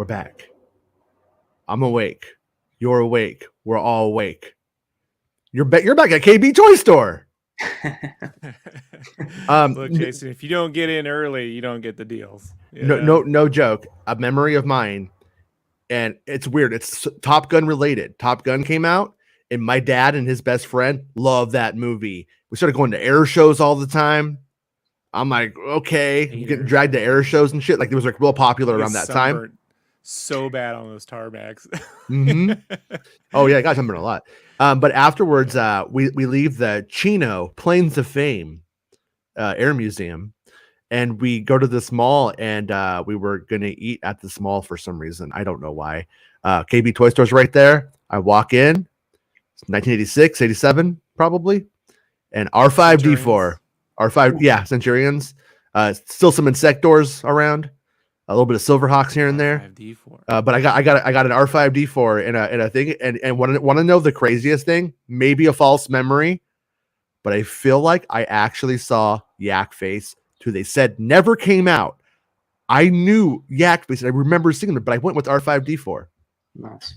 We're back. I'm awake. You're awake. We're all awake. You're back at KB Toy Store. Look, Jason, if you don't get in early, you don't get the deals. No joke. A memory of mine, and it's weird. It's Top Gun related. Top Gun came out, and my dad and his best friend loved that movie. We started going to air shows all the time. I'm like, okay, getting dragged to air shows and shit. Like it was like real popular around that time. So bad on those tarmacs. Mm-hmm. Oh yeah, I got sunburned a lot. But afterwards, we leave the Chino Plains of Fame Air Museum, and we go to this mall, and we were gonna eat at this mall for some reason. I don't know why. KB Toy Store's right there. I walk in. It's 1986, 87 probably, and R5D4. R5, yeah, Centurions. Still some Insectors around. A little bit of Silverhawks here and there. But I got an R5D4 in a thing, and want to know the craziest thing? Maybe a false memory, but I feel like I actually saw Yak Face, who they said never came out. I knew Yak Face, and I remember seeing it, but I went with R5D4. Nice.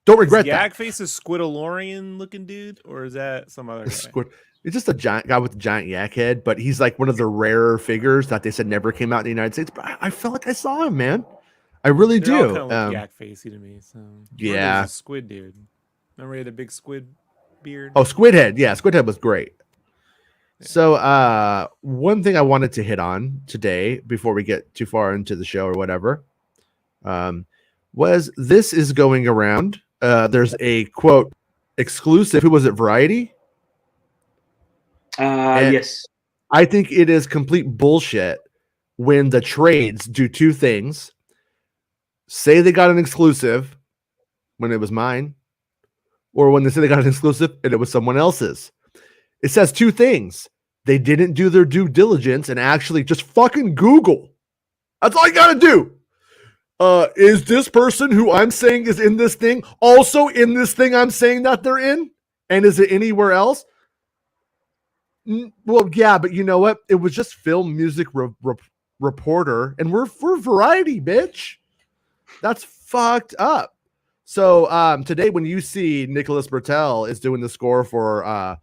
Don't regret that. Yak Face is Squidolorian looking dude, or is that some other guy? It's just a giant guy with a giant yak head, but he's like one of the rarer figures that they said never came out in the United States. But I felt like I saw him, man. I really They're do. all kind of yak facey to me. So yeah, a squid dude. Remember he had the big squid beard? Oh, Squid Head. Yeah, Squid Head was great. Yeah. So one thing I wanted to hit on today before we get too far into the show or whatever, was this is going around. There's a quote exclusive. Who was it? Variety. Yes. I think it is complete bullshit when the trades do two things. Say they got an exclusive when it was mine, or when they say they got an exclusive and it was someone else's. It says two things. They didn't do their due diligence and actually just fucking Google. That's all you gotta do. Is this person who I'm saying is in this thing also in this thing I'm saying that they're in? And is it anywhere else? Well, yeah, but you know what? It was just film music reporter, and we're Variety, bitch. That's fucked up. So today, when you see Nicholas Bertel is doing the score for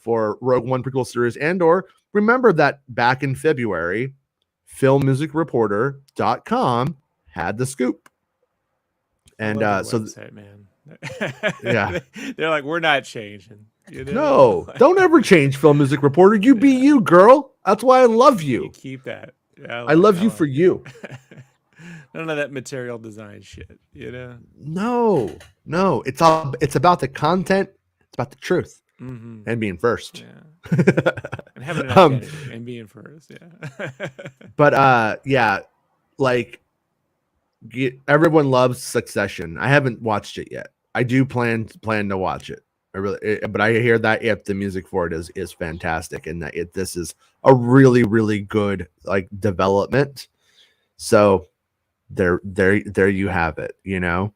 Rogue One prequel series Andor, remember that back in February, filmmusicreporter.com had the scoop. And so website, man. Yeah, they're like, we're not changing. You know? No, don't ever change Film Music Reporter. You be you, girl. That's why I love you. You keep that. Yeah, I love you for you. None of that material design shit, you know? No. It's about the content. It's about the truth and being first. Yeah. And having an identity and being first. Yeah. But yeah, like everyone loves Succession. I haven't watched it yet. I do plan to watch it. But I hear that if the music for it is fantastic, and that this is a really, really good like development. So there you have it. You know.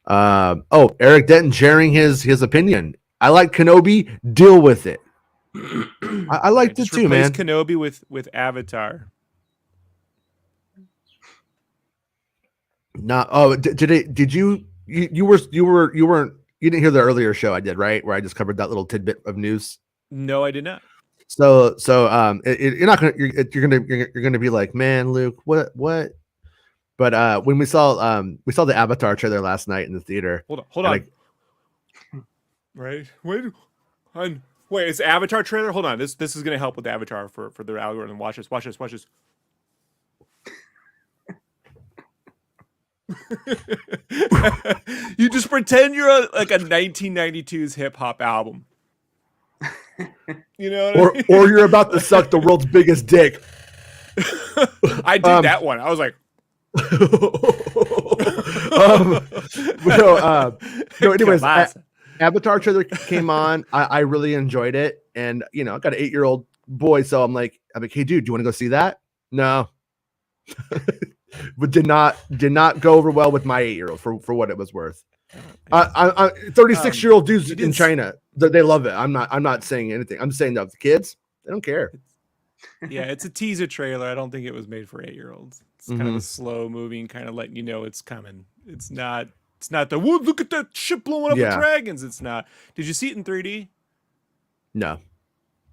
Eric Denton sharing his opinion. I like Kenobi. Deal with it. I liked it too, man. Kenobi with Avatar. Did you weren't. You didn't hear the earlier show I did, right? Where I just covered that little tidbit of news. No, I did not. So you're not gonna you're gonna be like, man, Luke, what? But when we saw the Avatar trailer last night in the theater. Hold on. Right? Wait, it's Avatar trailer. Hold on. This is gonna help with the Avatar for the algorithm. Watch this. You just pretend you're like a 1992's hip hop album. You know what I mean? Or you're about to suck the world's biggest dick. I did that one. I was like, anyways, Avatar trailer came on. I really enjoyed it, and I got an 8-year-old boy, so I'm like, hey, dude, do you want to go see that? No. But did not go over well with my 8-year-old for what it was worth. 36-year-old dudes in China, they love it. I'm not saying anything. I'm saying that the kids, they don't care. Yeah, it's a teaser trailer. I don't think it was made for 8-year-olds. It's kind of a slow moving, kind of letting you know it's coming. It's not. It's not the whoa, look at that ship blowing up with Yeah. dragons. It's not. Did you see it in 3D? No.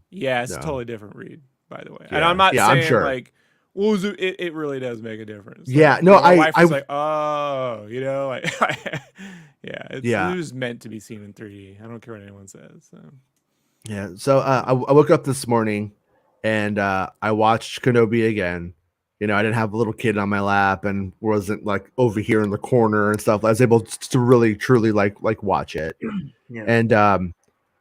Yeah, it's a No. totally different read, by the way. And I'm Yeah. not Yeah, I'm saying sure. like, well, it really does make a difference. Like, Yeah. No, my wife I was like, oh, like, yeah, it yeah. was meant to be seen in 3D. I don't care what anyone says. So. Yeah. So I woke up this morning and I watched Kenobi again. I didn't have a little kid on my lap and wasn't like over here in the corner and stuff. I was able to really truly like watch it. Yeah. And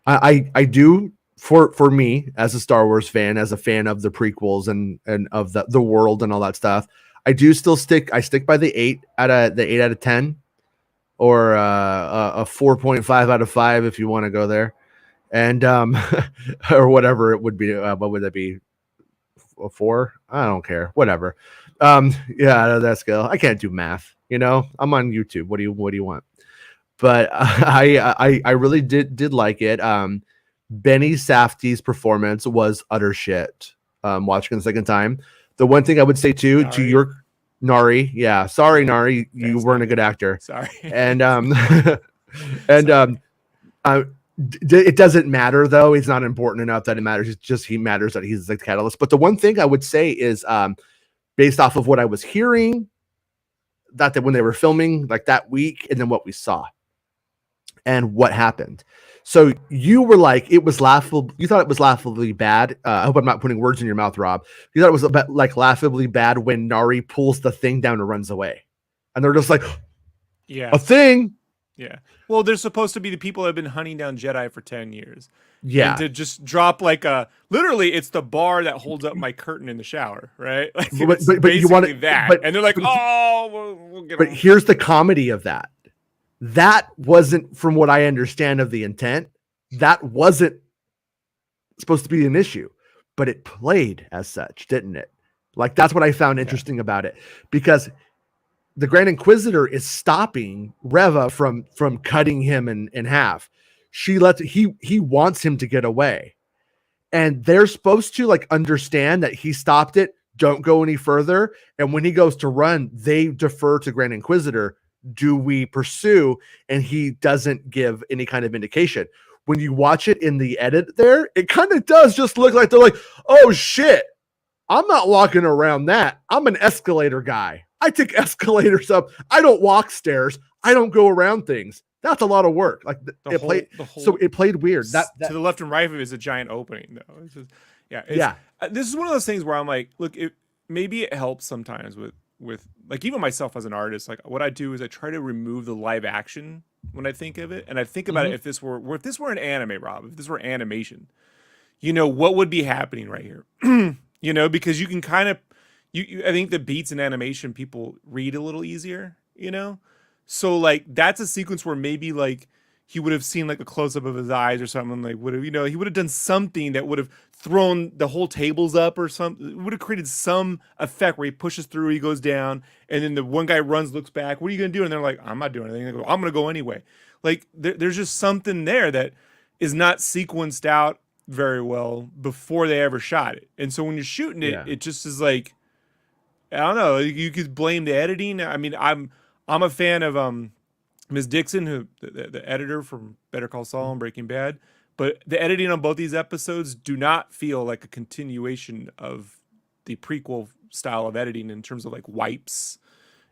I do for me as a Star Wars fan, as a fan of the prequels and of the world and all that stuff, I do still stick by the 8 out of 10, or a 4.5 out of 5 if you want to go there, and or whatever it would be. What would that be? A 4? I don't care. Whatever. Yeah, that scale. I can't do math. I'm on YouTube. What do you want? But I really did like it. Benny Safdie's performance was utter shit. Watching the second time, the one thing I would say too to your Nari, yeah, sorry Nari, you weren't a good actor. Sorry. And it doesn't matter though. He's not important enough that it matters. It's just he matters that he's the catalyst. But the one thing I would say is, based off of what I was hearing, that when they were filming like that week, and then what we saw and what happened. So you were like, it was laughable. You thought it was laughably bad. I hope I'm not putting words in your mouth, Rob. You thought it was like laughably bad when Nari pulls the thing down and runs away, and they're just like, yeah, a thing. Yeah. Well, they're supposed to be the people that have been hunting down Jedi for 10 years. Yeah. And to just drop like literally it's the bar that holds up my curtain in the shower, right? Like but you want that. And they're like, we'll get But here's the comedy of that. That wasn't, from what I understand of the intent, that wasn't supposed to be an issue, but it played as such, didn't it? Like, that's what I found interesting about it, because the Grand Inquisitor is stopping Reva from cutting him in half. He wants him to get away, and they're supposed to like understand that he stopped it. Don't go any further. And when he goes to run, they defer to Grand Inquisitor. Do we pursue? And he doesn't give any kind of indication. When you watch it in the edit there, it kind of does just look like they're like, oh shit, I'm not walking around that. I'm an escalator guy. I take escalators up. I don't walk stairs. I don't go around things. That's a lot of work. Like it played weird. That to the left and right of it is a giant opening though. It's just, this is one of those things where I'm like, look, maybe it helps sometimes with like even myself as an artist. Like what I do is I try to remove the live action when I think of it, and I think about it if this were an anime, Rob, if this were animation, what would be happening right here? Because you can kind of I think the beats in animation people read a little easier, so like that's a sequence where maybe like he would have seen like a close-up of his eyes or something, like would have, he would have done something that would have thrown the whole tables up or something. It would have created some effect where he pushes through, he goes down, and then the one guy runs, looks back, what are you gonna do? And they're like, I'm not doing anything. They go, I'm gonna go anyway. Like there's just something there that is not sequenced out very well before they ever shot it. And so when you're shooting it, it just is like, I don't know, you could blame the editing. I mean, I'm a fan of Ms. Dixon, who the editor from Better Call Saul and Breaking Bad, but the editing on both these episodes do not feel like a continuation of the prequel style of editing in terms of like wipes.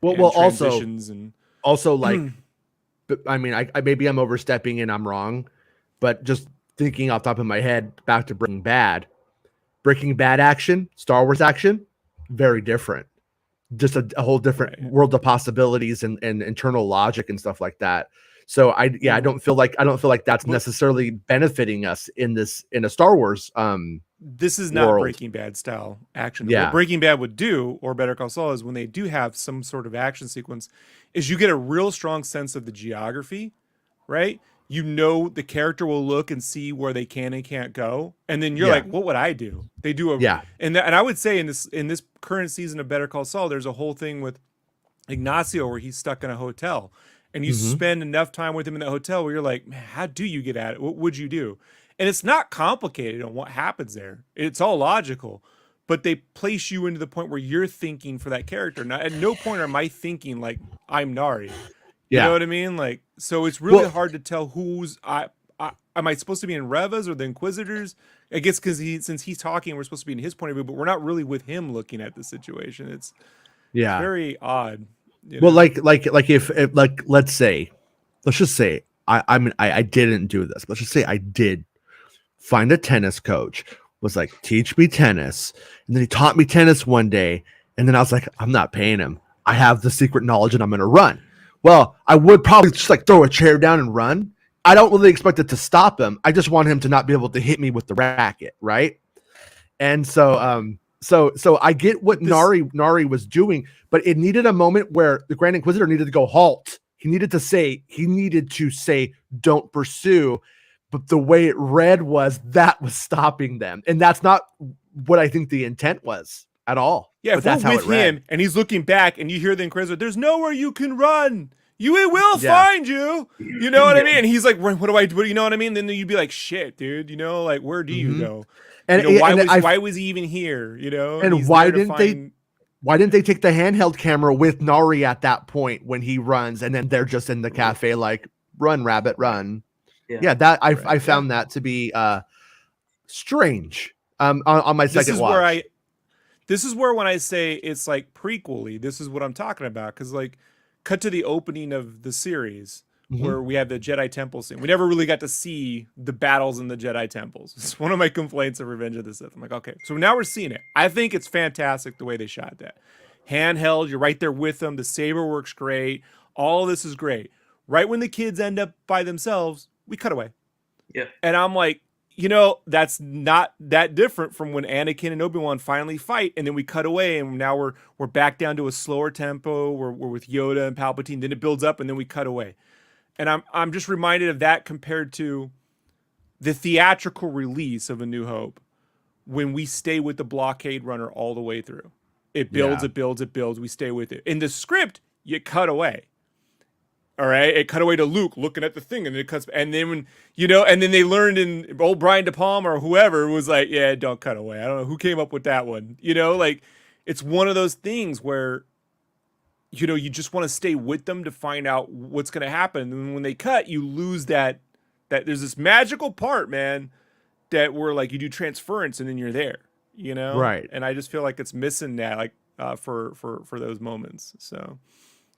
Well, also like, I mean, I maybe I'm overstepping and I'm wrong, but just thinking off the top of my head back to Breaking Bad action, Star Wars action, very different. Just a whole different world of possibilities and internal logic and stuff like that. So I don't feel like that's necessarily benefiting us in a Star Wars. This is not Breaking Bad style action. Yeah. What Breaking Bad would do, or Better Call Saul, is when they do have some sort of action sequence, is you get a real strong sense of the geography, right? The character will look and see where they can and can't go, and then you're like, what would I do? They do and I would say in this current season of Better Call Saul, there's a whole thing with Ignacio where he's stuck in a hotel, and you spend enough time with him in that hotel where you're like, man, how do you get at it? What would you do? And it's not complicated on what happens there. It's all logical, but they place you into the point where you're thinking for that character. Now, at no point am I thinking like I'm Nari. You know what I mean? Like, so it's really hard to tell who's am I supposed to be in Reva's or the Inquisitors? I guess because since he's talking, we're supposed to be in his point of view, but we're not really with him looking at the situation. It's very odd. Well, like if like let's just say I didn't do this. Let's just say I did find a tennis coach, was like, teach me tennis, and then he taught me tennis one day, and then I was like, I'm not paying him. I have the secret knowledge, and I'm gonna run. Well, I would probably just like throw a chair down and run. I don't really expect it to stop him. I just want him to not be able to hit me with the racket, right? And so, so I get what Nari was doing, but it needed a moment where the Grand Inquisitor needed to go halt. He needed to say, don't pursue. But the way it read was that was stopping them, and that's not what I think the intent was at all. Yeah, but if we're with him and he's looking back, and you hear the Inquisitor, "There's nowhere you can run. It will find you." You know what I mean? And he's like, "What do I do?" You know what I mean? Then you'd be like, "Shit, dude. You know, like, where do you go? And why was he even here? You know? And why didn't they take the handheld camera with Nari at that point when he runs, and then they're just in the cafe like, "Run, rabbit, run." Yeah, that I found that to be strange. On my second watch. This is where when I say it's like prequel-y, this is what I'm talking about. Because like, cut to the opening of the series where we have the Jedi Temple scene. We never really got to see the battles in the Jedi temples. It's one of my complaints of Revenge of the Sith. I'm like, okay, so now we're seeing it. I think it's fantastic the way they shot that. Handheld, you're right there with them. The saber works great. All of this is great. Right when the kids end up by themselves, we cut away. Yeah. And I'm like, you know, that's not that different from when Anakin and Obi-Wan finally fight, and then we cut away, and now we're back down to a slower tempo. We're with Yoda and Palpatine. Then it builds up, and then we cut away. And I'm just reminded of that compared to the theatrical release of A New Hope, when we stay with the blockade runner all the way through. It builds, it builds, it builds. We stay with it. In the script, you cut away. All right, it cut away to Luke looking at the thing, and then it cuts. And then when and then they learned in old Brian De Palma or whoever was like, yeah, don't cut away. I don't know who came up with that one. Like it's one of those things where, you just want to stay with them to find out what's going to happen. And when they cut, you lose that there's this magical part, man, that where like you do transference and then you're there. Right. And I just feel like it's missing that, like for those moments. So.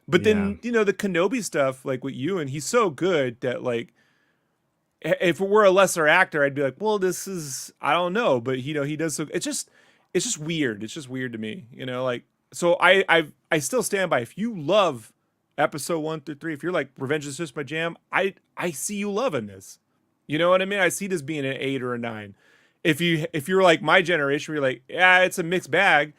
But then, the Kenobi stuff, like with Ewan, he's so good that, like, if it were a lesser actor, I'd be like, well, this is, I don't know. But, he does so. It's just weird. It's just weird to me, like, so I still stand by, if you love episode 1 through 3, if you're like, Revenge is just my jam, I see you loving this. You know what I mean? I see this being an 8 or a 9. If you're like my generation, where you're like, yeah, it's a mixed bag,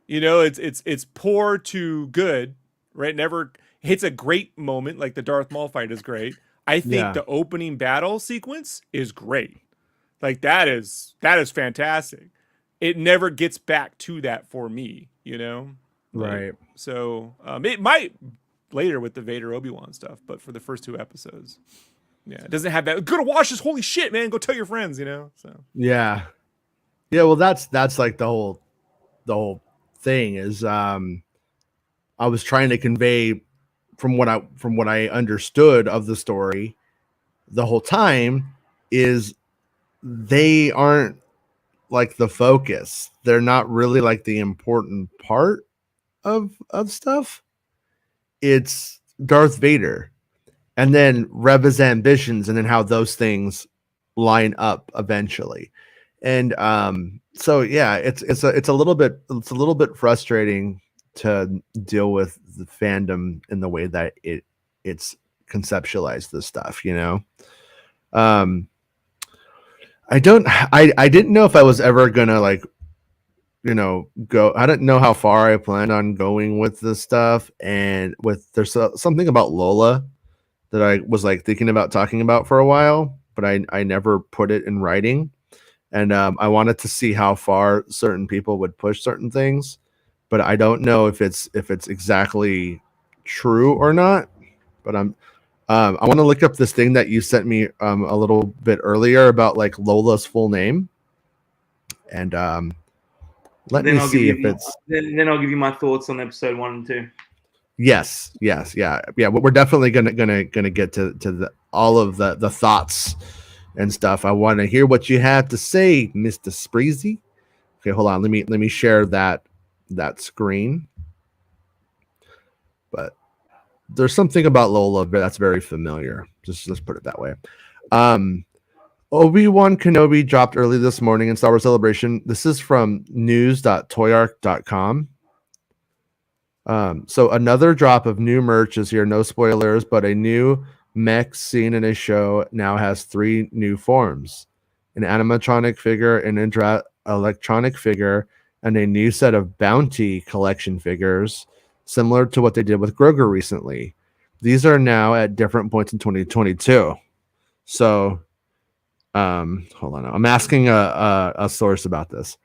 it's poor to good. Right, never hits a great moment like the Darth Maul fight is great. I think the opening battle sequence is great. Like that is fantastic. It never gets back to that for me, Right. So it might later with the Vader Obi-Wan stuff, but for the first 2 episodes, it doesn't have that. Go to watch this, holy shit, man! Go tell your friends, So yeah. Well, that's like the whole thing is. I was trying to convey from what I understood of the story the whole time is they aren't like the focus. They're not really like the important part of stuff. It's Darth Vader and then Reva's ambitions and then how those things line up eventually. And so yeah, it's a little bit frustrating to deal with the fandom in the way that it's conceptualized this stuff, I didn't know if I was ever gonna like, go. I didn't know how far I planned on going with this stuff, and there's something about Lola that I was like thinking about talking about for a while, but I never put it in writing, and I wanted to see how far certain people would push certain things. But I don't know if it's exactly true or not. But I want to look up this thing that you sent me a little bit earlier about like Lola's full name, and Let me see if it's. Then I'll give you my thoughts on episode 1 and 2. Yes. Yeah. We're definitely gonna get to all of the thoughts and stuff. I want to hear what you have to say, Mr. Spreezy. Okay, hold on. Let me share that screen. But there's something about Lola that's very familiar. Just let's put it that way. Obi-Wan Kenobi dropped early this morning in Star Wars Celebration. This is from news.toyark.com. So another drop of new merch is here. No spoilers, but a new mech scene in a show now has 3 new forms: an animatronic figure, an electronic figure, and a new set of bounty collection figures, similar to what they did with Grogu recently. These are now at different points in 2022. So, hold on. I'm asking a source about this.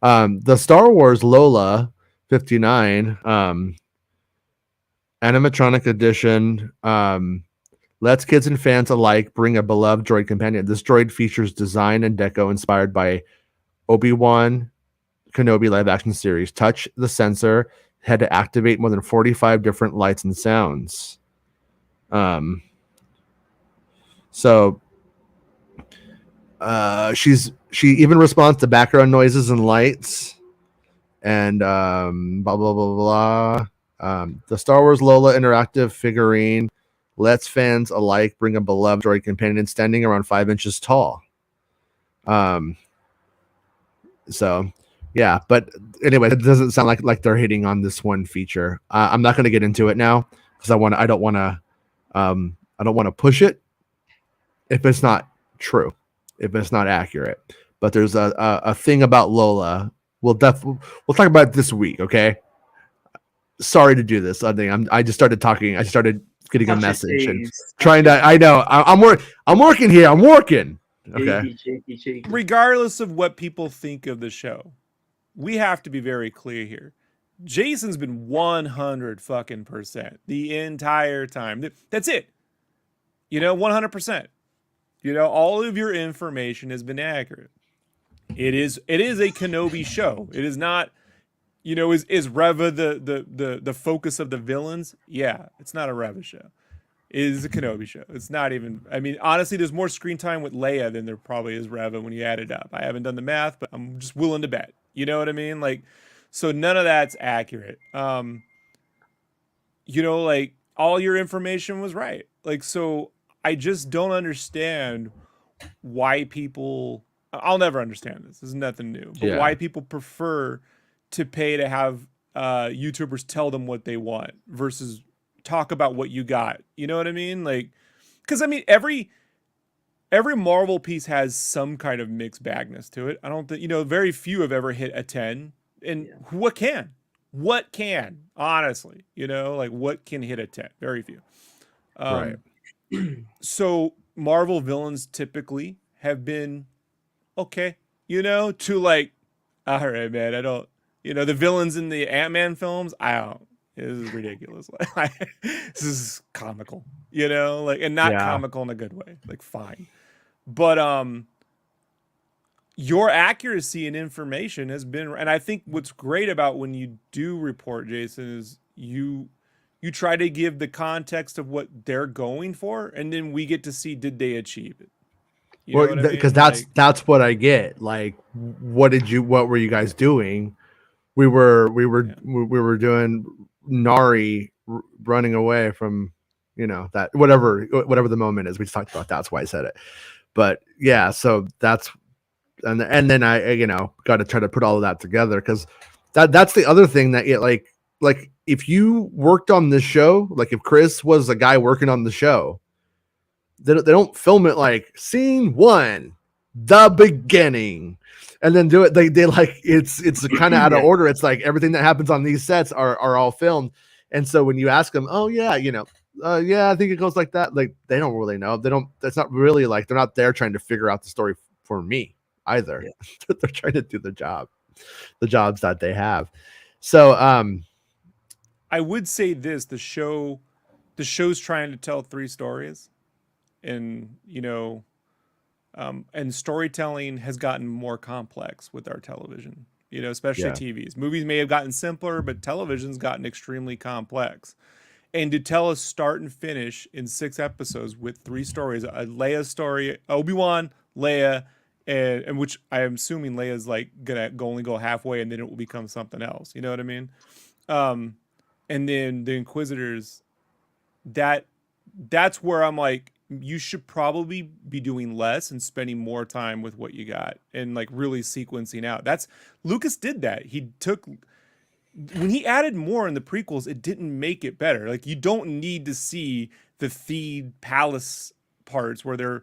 The Star Wars Lola 59 animatronic edition lets kids and fans alike bring a beloved droid companion. This droid features design and deco inspired by Obi-Wan Kenobi live action series. Touch the sensor, had to activate more than 45 different lights and sounds. So she even responds to background noises and lights. And blah blah blah blah. The Star Wars Lola interactive figurine lets fans alike bring a beloved droid companion standing around 5 inches tall. So yeah, but anyway, it doesn't sound like they're hitting on this one feature. I'm not going to get into it now because I don't want to push it if it's not true, if it's not accurate. But there's a thing about Lola. We'll talk about it this week, okay? Sorry to do this. I just started talking. I started getting a message and trying to. I know. I'm working here. I'm working. Okay. Cheeky. Regardless of what people think of the show, we have to be very clear here. Jason's been 100% the entire time. That's it. 100%. All of your information has been accurate. It is a Kenobi show. It is not, is Reva the focus of the villains? Yeah, it's not a Reva show. It is a Kenobi show. It's not even, honestly, there's more screen time with Leia than there probably is Reva when you add it up. I haven't done the math, but I'm just willing to bet. You know what I mean? So none of that's accurate. All your information was right. So I just don't understand why people, I'll never understand this. This is nothing new. But why people prefer to pay to have YouTubers tell them what they want versus talk about what you got. You know what I mean? Because every Marvel piece has some kind of mixed bagness to it. I don't think, very few have ever hit a 10. And what can? Honestly, what can hit a 10? Very few. Right. So Marvel villains typically have been okay, to all right, man, I don't, the villains in the Ant-Man films, I don't, this is ridiculous. This is comical, and not comical in a good way, fine. But, your accuracy and information has been, and I think what's great about when you do report, Jason, is you try to give the context of what they're going for, and then we get to see, did they achieve it? Because that's what I get. What were you guys doing? We were doing Nari running away from, that whatever the moment is. We just talked about that's why I said it. But yeah, so that's and then I got to try to put all of that together because that's the other thing that like if you worked on this show, if Chris was a guy working on the show, they don't film it scene 1, the beginning, and then do it. They it's kind of out of order. It's everything that happens on these sets are all filmed. And so when you ask them, oh yeah, I think it goes like that. They don't really know. That's not really they're not there trying to figure out the story for me either. Yeah. They're trying to do the jobs that they have. So I would say this: the show's trying to tell 3 stories, and and storytelling has gotten more complex with our television. you know, especially TVs. Movies may have gotten simpler, but television's gotten extremely complex. And to tell a start and finish in 6 episodes with 3 stories, a Leia story, Obi-Wan, Leia, and which I am assuming Leia's like gonna only go halfway and then it will become something else. You know what I mean? And then the Inquisitors, that's where I'm like, you should probably be doing less and spending more time with what you got and like really sequencing out. That's Lucas did that. He took when he added more in the prequels, it didn't make it better. Like, you don't need to see the Theed palace parts where they're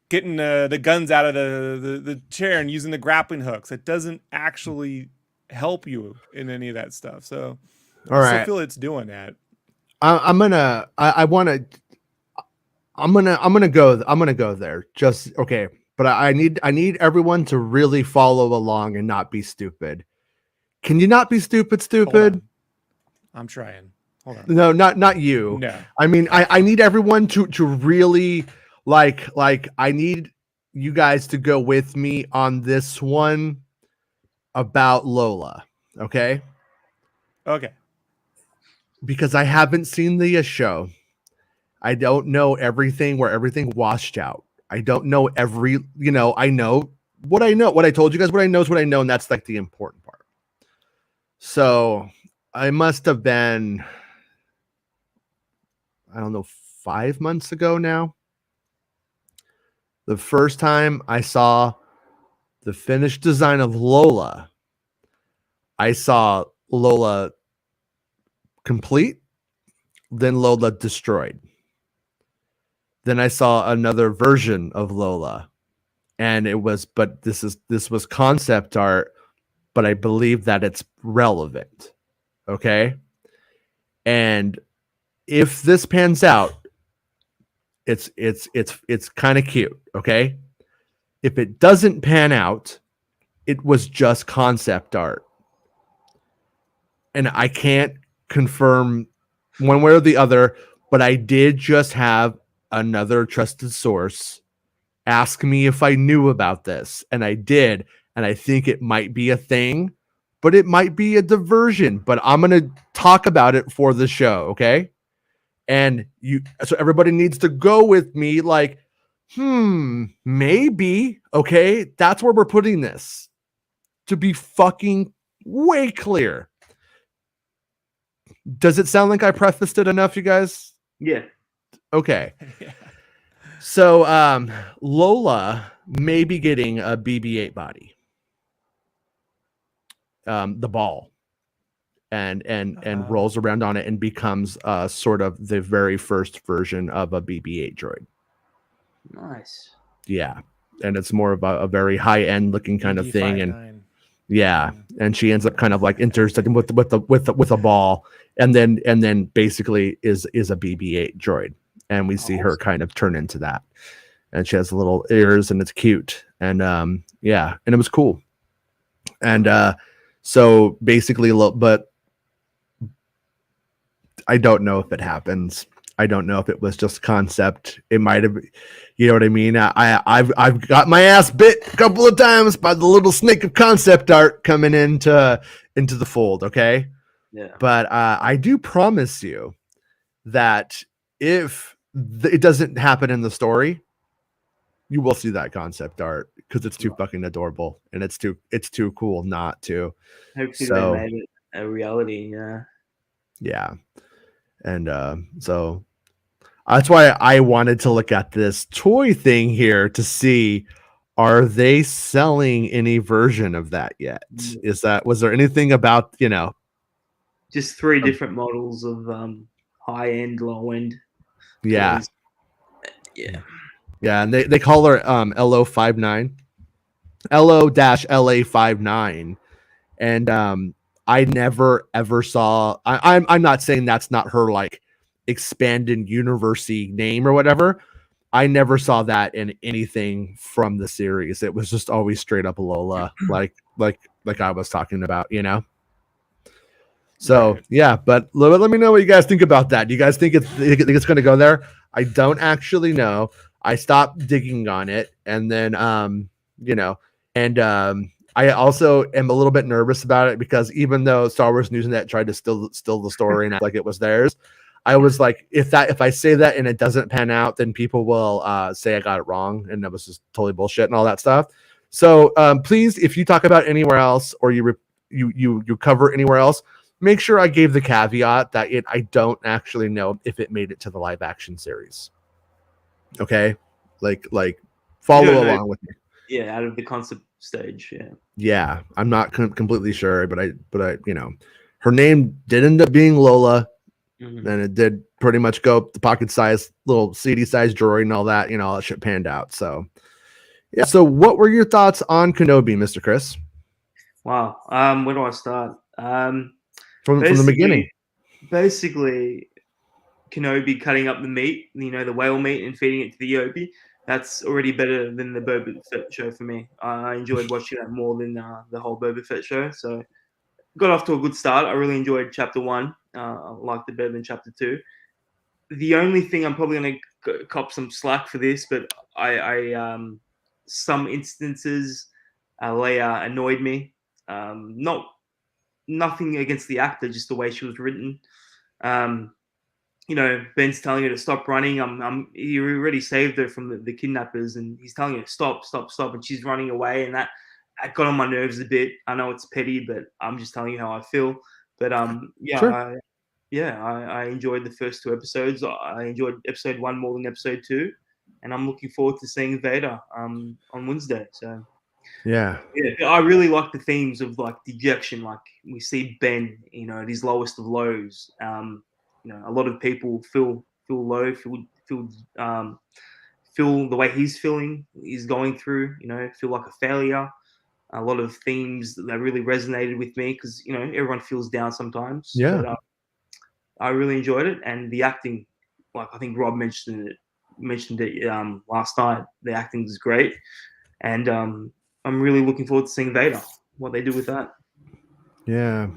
getting the guns out of the chair and using the grappling hooks. It doesn't actually help you in any of that stuff. So I still feel it's doing that. I'm gonna go there. Just okay. But I need everyone to really follow along and not be stupid. Can you not be stupid? I'm trying. Hold on. No, not you. No. I mean, I need everyone to really like I need you guys to go with me on this one about Lola. Okay? Okay. Because I haven't seen the show. I don't know everything where everything washed out. I don't know I know what I know. What I told you guys, what I know is what I know, and that's like the important part. So I must have been, I don't know, 5 months ago now. The first time I saw the finished design of Lola, I saw Lola complete, then Lola destroyed. Then I saw another version of Lola, and this was concept art, but I believe that it's relevant. Okay. And if this pans out, it's kind of cute. Okay. If it doesn't pan out, it was just concept art. And I can't confirm one way or the other, but I did just have another trusted source ask me if I knew about this. And I did. And I think it might be a thing, but it might be a diversion. But I'm going to talk about it for the show, okay? And so everybody needs to go with me like, maybe, okay? That's where we're putting this. To be fucking way clear. Does it sound like I prefaced it enough, you guys? Yeah. Okay. Yeah. So Lola may be getting a BB-8 body. The ball, and rolls around on it and becomes sort of the very first version of a BB-8 droid. Nice. Yeah, and it's more of a very high end looking kind of thing, and and she ends up kind of like intersecting with a ball, and then basically is a BB-8 droid, and we see her kind of turn into that, and she has little ears and it's cute, and and it was cool, and so basically, but I don't know if it happens. I don't know if it was just concept. It might have, you know what I mean? I've got my ass bit a couple of times by the little snake of concept art coming into the fold. Okay. Yeah. But I do promise you that if it doesn't happen in the story, you will see that concept art because it's too fucking adorable and it's too cool not to. Hopefully they made it a reality. Yeah. And so that's why I wanted to look at this toy thing here to see, are they selling any version of that yet? Was there anything about, just 3 different models of high end, low end. Yeah. Toys. Yeah. Yeah, and they call her LO59. LO-LA59. And I never ever saw. I'm not saying that's not her like expanded university name or whatever. I never saw that in anything from the series. It was just always straight up Lola, like I was talking about, So right. Yeah, but let me know what you guys think about that. Do you guys think it's going to go there? I don't actually know. I stopped digging on it, and then I also am a little bit nervous about it because even though Star Wars Newsnet tried to steal the story and act like it was theirs, I was like, if I say that and it doesn't pan out, then people will say I got it wrong and that was just totally bullshit and all that stuff. So please, if you talk about anywhere else or you cover anywhere else, make sure I gave the caveat that I don't actually know if it made it to the live action series. Okay, like follow along with me. Yeah, out of the concept stage. Yeah, I'm not completely sure, but I her name did end up being Lola, and it did pretty much go the pocket size, little CD size droid and all that. All that shit panned out. So yeah. So what were your thoughts on Kenobi, Mr. Chris? Wow. Where do I start? From the beginning. Basically, Kenobi cutting up the meat, the whale meat, and feeding it to the Yobi. That's already better than the Boba Fett show for me. I enjoyed watching that more than the whole Boba Fett show. So got off to a good start. I really enjoyed Chapter 1. I liked it better than Chapter 2. The only thing I'm probably going to cop some slack for this, but I some instances Leia annoyed me. Nothing against the actor, just the way she was written. Ben's telling her to stop running. He already saved her from the kidnappers, and he's telling her stop, and she's running away, and that got on my nerves a bit. I know it's petty, but I'm just telling you how I feel. But sure. I enjoyed the first 2 episodes. I enjoyed episode 1 more than episode 2, and I'm looking forward to seeing Vader on Wednesday. So yeah, I really like the themes of like dejection. Like we see Ben, at his lowest of lows. A lot of people feel low, feel the way he's feeling, he's going through, feel like a failure. A lot of themes that really resonated with me because, everyone feels down sometimes. Yeah. But I really enjoyed it. And the acting, like I think Rob mentioned it last night, the acting is great. And I'm really looking forward to seeing Vader, what they do with that. Yeah.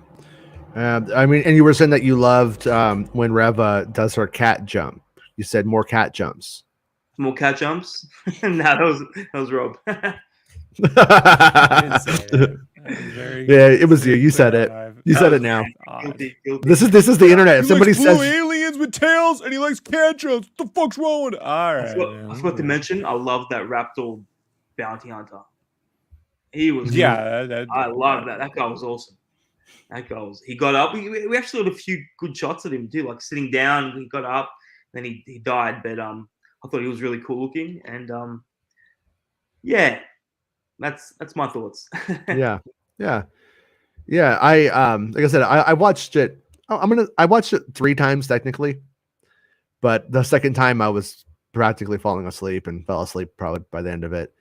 I mean, and you were saying that you loved when Reva does her cat jump. You said more cat jumps. More cat jumps? No, that was Rob. I didn't say that. Yeah, it was you. You said it. You said it now. Guilty. This is the internet. He Somebody likes blue says aliens with tails, and he likes cat jumps. What the fuck's wrong with it? All right. I forgot to mention, I love that Raptor bounty hunter. He was I love that. That guy was awesome. He got up. We actually had a few good shots of him too, like sitting down. He got up, then he died. But I thought he was really cool looking, and yeah, that's my thoughts. yeah. I like I said, I watched it. I watched it 3 times technically, but the second time I was practically falling asleep and fell asleep probably by the end of it,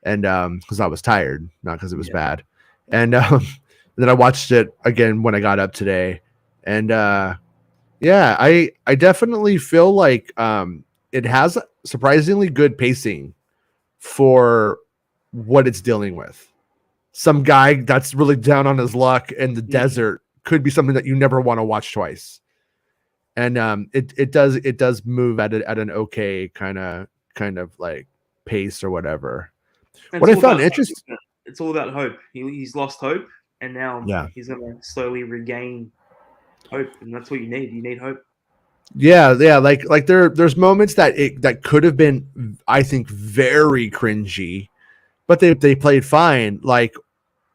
and because I was tired, not because it was bad, and then I watched it again when I got up today, and I definitely feel like it has surprisingly good pacing for what it's dealing with. Some guy that's really down on his luck in the desert could be something that you never want to watch twice, and it does move at an okay kind of like pace or whatever. What I found interesting, it's all about hope. He's lost hope, and now he's gonna slowly regain hope, and that's what you need. You need hope. Yeah, like there's moments that could have been, I think, very cringy, but they played fine. Like,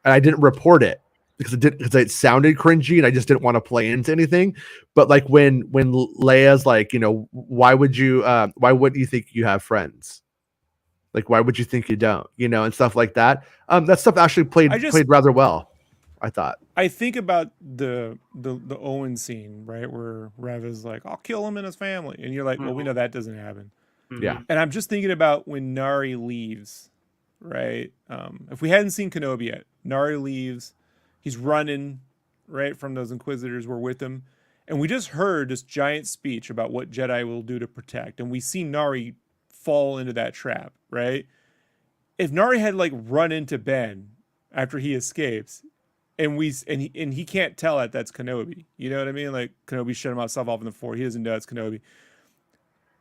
and I didn't report it because it sounded cringy, and I just didn't want to play into anything. But like when Leia's like, why wouldn't you think you have friends? Like, why would you think you don't? And stuff like that. That stuff actually played rather well, I thought. I think about the Owen scene, right, where Rev is like, "I'll kill him and his family," and you're like, "Well, we know that doesn't happen." Yeah. And I'm just thinking about when Nari leaves, right? If we hadn't seen Kenobi yet, Nari leaves. He's running, right, from those Inquisitors were with him, and we just heard this giant speech about what Jedi will do to protect, and we see Nari fall into that trap, right? If Nari had like run into Ben after he escapes, and he can't tell that's Kenobi, you know what I mean? Like Kenobi shut himself off on the floor. He doesn't know it's Kenobi,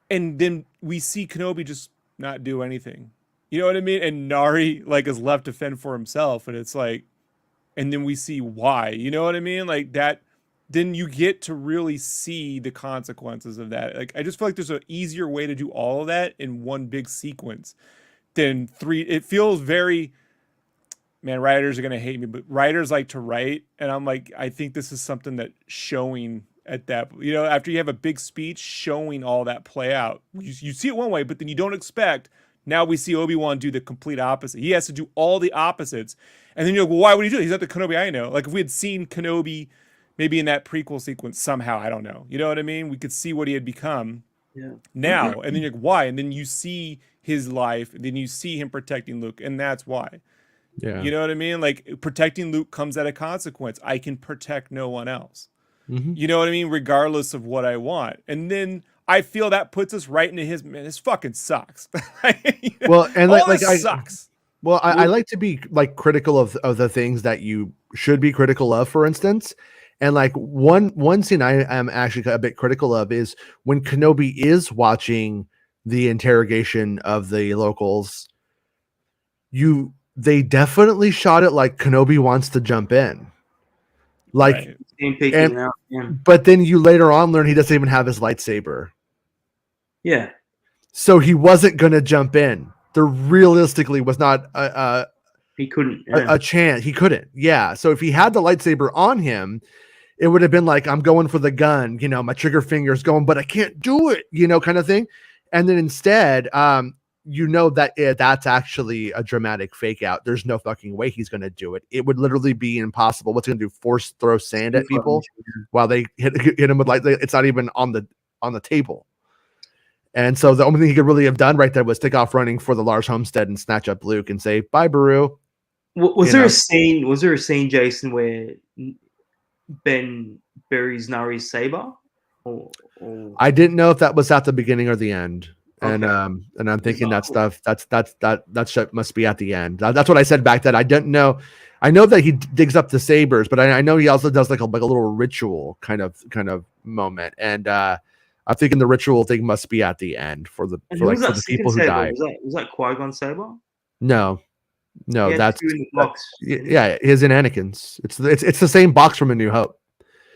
and then we see Kenobi just not do anything, You know what I mean? And Nari like is left to fend for himself, and it's like, and then we see why. You know what I mean? Like that. Then you get to really see the consequences of that. Like I just feel like there's an easier way to do all of that in one big sequence than three. It feels very, man, writers are gonna hate me, but writers like to write, and I'm like, I think this is something that showing at that, you know, after you have a big speech, showing all that play out. You see it one way, but then you don't expect. Now we see Obi-Wan do the complete opposite. He has to do all the opposites, and then you're like, well, why would he do it? He's not the Kenobi I know. Like if we had seen Kenobi, maybe in that prequel sequence somehow, I don't know. You know what I mean? We could see what he had become. Yeah. Now, and then you're like, why? And then you see his life, and then you see him protecting Luke, and that's why. Yeah. You know what I mean? Like protecting Luke comes at a consequence. I can protect no one else. Mm-hmm. You know what I mean? Regardless of what I want. And then I feel that puts us right into his, man, this fucking sucks. You know? Well, and like sucks. Well, I like to be like critical of the things that you should be critical of, for instance. And like one scene I am actually a bit critical of is when Kenobi is watching the interrogation of the locals. They definitely shot it like Kenobi wants to jump in. Like, right. But then you later on learn he doesn't even have his lightsaber. Yeah. So he wasn't going to jump in. There realistically was not he couldn't a chance. He couldn't. Yeah. So if he had the lightsaber on him, it would have been like, I'm going for the gun, you know, my trigger finger's going, but I can't do it, you know, kind of thing. And then instead, you know that that's actually a dramatic fake out. There's no fucking way he's going to do it. It would literally be impossible. What's going to do? Force throw sand at people while they hit him with it's not even on the table. And so the only thing he could really have done right there was take off running for the large homestead and snatch up Luke and say, bye, Baru. Was there a scene, Jason, where Ben buries Nari's saber? Or... I didn't know if that was at the beginning or the end. Okay. And I'm thinking that shit must be at the end. That's what I said back then. I didn't know. I know that he digs up the sabers, but I know he also does like a little ritual kind of moment. And I'm thinking the ritual thing must be at the end for the people who died. Was that Qui-Gon's saber? No, that's in the box. Yeah, his and Anakin's. It's the same box from A New Hope.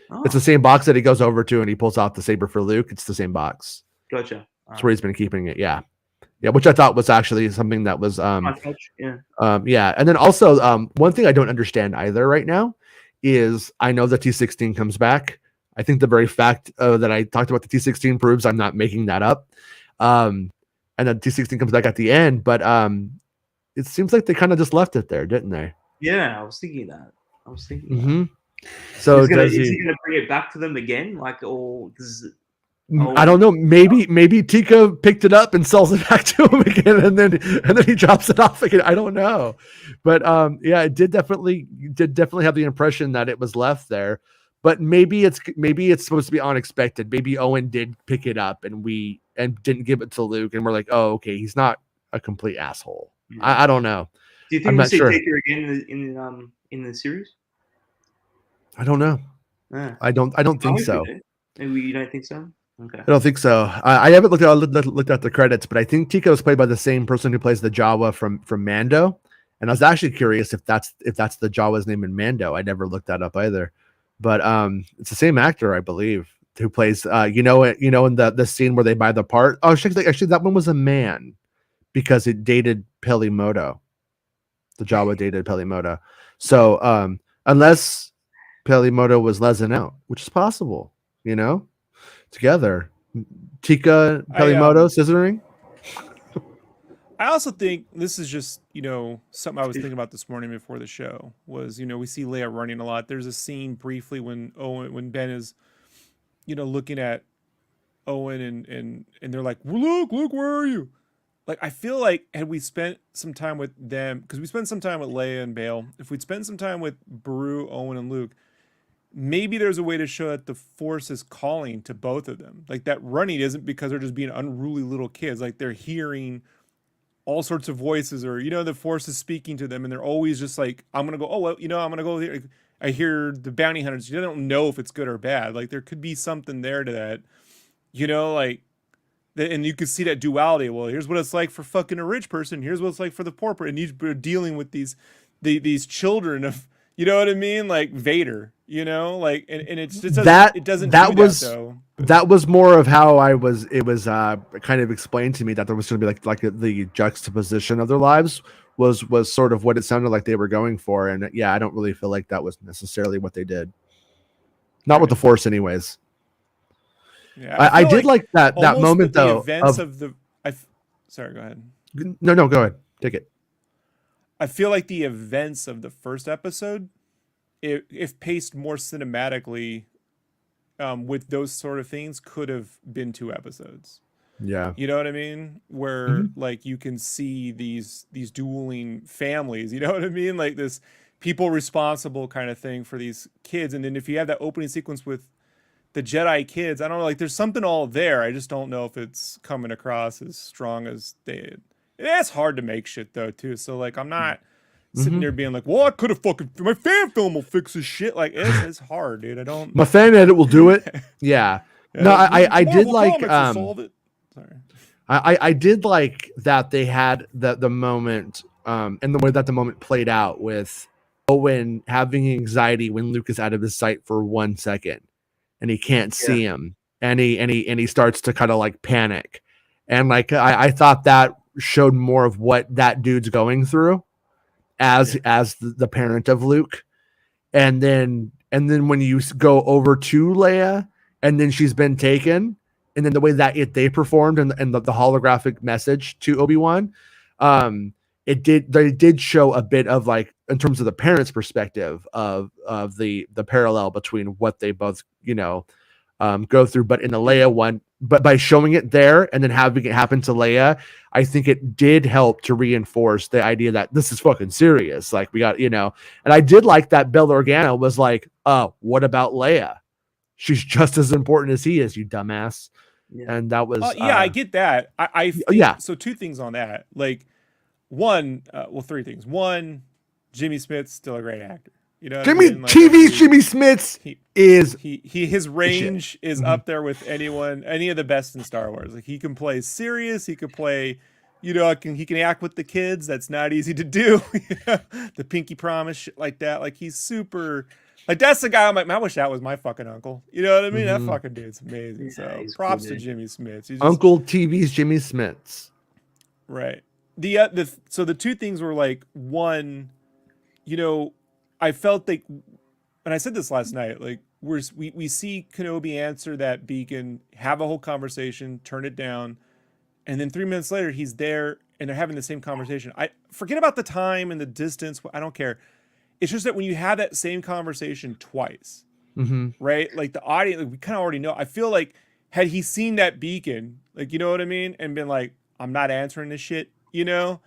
Oh. It's the same box that he goes over to and he pulls out the saber for Luke. It's the same box. Gotcha. That's where he's been keeping it. Yeah, which I thought was actually something that was yeah. And then also one thing I don't understand either right now is I know the T-16 comes back. I think the very fact that I talked about the T-16 proves I'm not making that up. And then T-16 comes back at the end, but it seems like they kind of just left it there, didn't they? Yeah, I was thinking that. Mm-hmm. So is he gonna bring it back to them again? Like, I don't know. Maybe Tika picked it up and sells it back to him again, and then he drops it off again. I don't know, but yeah, it did definitely have the impression that it was left there. But maybe it's supposed to be unexpected. Maybe Owen did pick it up and didn't give it to Luke, and we're like, oh, okay, he's not a complete asshole. Yeah. I don't know. Do you think we'll see Tika again in the series? I don't know. I don't think so. Maybe you don't think so. Okay. I don't think so. I haven't looked at the credits, but I think Tika was played by the same person who plays the Jawa from Mando, and I was actually curious if that's the Jawa's name in Mando. I never looked that up either, but it's the same actor, I believe, who plays in the scene where they buy the part. Oh, actually, that one was a man because it dated Peli Motto. The Jawa dated Peli Motto, so unless Peli Motto was lesing out, which is possible, together. Tika, Pelimoto, scissoring. I also think this is just, something I was thinking about this morning before the show was, we see Leia running a lot. There's a scene briefly when Ben is, looking at Owen and they're like, well, Luke, where are you? Like, I feel like had we spent some time with them, because we spent some time with Leia and Bail, if we'd spent some time with Beru, Owen, and Luke, maybe there's a way to show that the Force is calling to both of them. Like, that running isn't because they're just being unruly little kids. Like, they're hearing all sorts of voices, or, the Force is speaking to them, and they're always just like, I'm going to go, I'm going to go there. I hear the bounty hunters. You don't know if it's good or bad. Like, there could be something there to that, like, and you can see that duality. Well, here's what it's like for fucking a rich person. Here's what it's like for the poor person. And you're dealing with these children of, you know what I mean? Like Vader, you know, like, and it doesn't that do was that, though. That was more of how it was kind of explained to me that there was going to be like the juxtaposition of their lives was sort of what it sounded like they were going for. And yeah, I don't really feel like that was necessarily what they did. Not with the Force anyways. Yeah, I did like that moment though. Events of the sorry, go ahead. No, go ahead. Take it. I feel like the events of the first episode, if paced more cinematically, with those sort of things, could have been 2 episodes. Yeah, you know what I mean? Where like you can see these dueling families. You know what I mean? Like this people responsible kind of thing for these kids. And then if you have that opening sequence with the Jedi kids, I don't know. Like there's something all there. I just don't know if it's coming across as strong as they. It's hard to make shit though too. So like I'm not sitting there being like, well, I could have fucking my fan film will fix this shit. Like it's hard, dude. I don't. My fan edit will do it. Yeah. No, I did like solve it. Sorry. I did like that they had the moment and the way that the moment played out with Owen having anxiety when Luke is out of his sight for 1 second and he can't see him and he starts to kind of like panic. And like I thought that showed more of what that dude's going through as the parent of Luke. And then when you go over to Leia and then she's been taken, and then the way that they performed and the holographic message to Obi-Wan, they did show a bit of like in terms of the parents' perspective of the parallel between what they both go through. But in the Leia one, but by showing it there and then having it happen to Leia, I think it did help to reinforce the idea that this is fucking serious. Like we got, and I did like that Bail Organa was like, oh, what about Leia? She's just as important as he is, you dumbass. Yeah. And that was I get that. I think, so 2 things on that. Like 3 things. 1, Jimmy Smith's still a great actor. You know, TV's Jimmy Smith's his range is up there with any of the best in Star Wars. Like he can play serious, he could play, he can act with the kids. That's not easy to do. The pinky promise, shit like that. Like he's super. Like that's the guy I'm like, I wish that was my fucking uncle. You know what I mean? That fucking dude's amazing. So props to Jimmy Smith. Uncle TV's Jimmy Smith's. Right. So the 2 things were like, 1, I felt like, and I said this last night, like we see Kenobi answer that beacon, have a whole conversation, turn it down, and then 3 minutes later he's there and they're having the same conversation. I forget about the time and the distance. I don't care. It's just that when you have that same conversation twice, right? Like the audience, like we kind of already know. I feel like had he seen that beacon, like, you know what I mean? And been like, I'm not answering this shit, and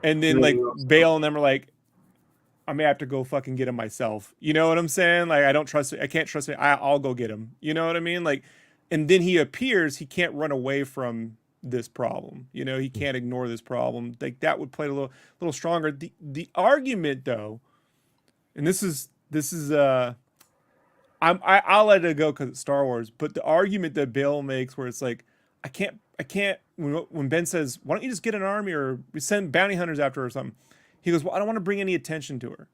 then like Bail and them are like, I may have to go fucking get him myself. You know what I'm saying? Like, I don't trust it. I can't trust it. I'll go get him. You know what I mean? Like, and then he appears, he can't run away from this problem. He can't ignore this problem. Like that would play a little stronger. The argument though, and this is I'll let it go because it's Star Wars. But the argument that Bail makes, where it's like, I can't. When Ben says, "Why don't you just get an army or we send bounty hunters after her or something?" He goes, "Well, I don't want to bring any attention to her."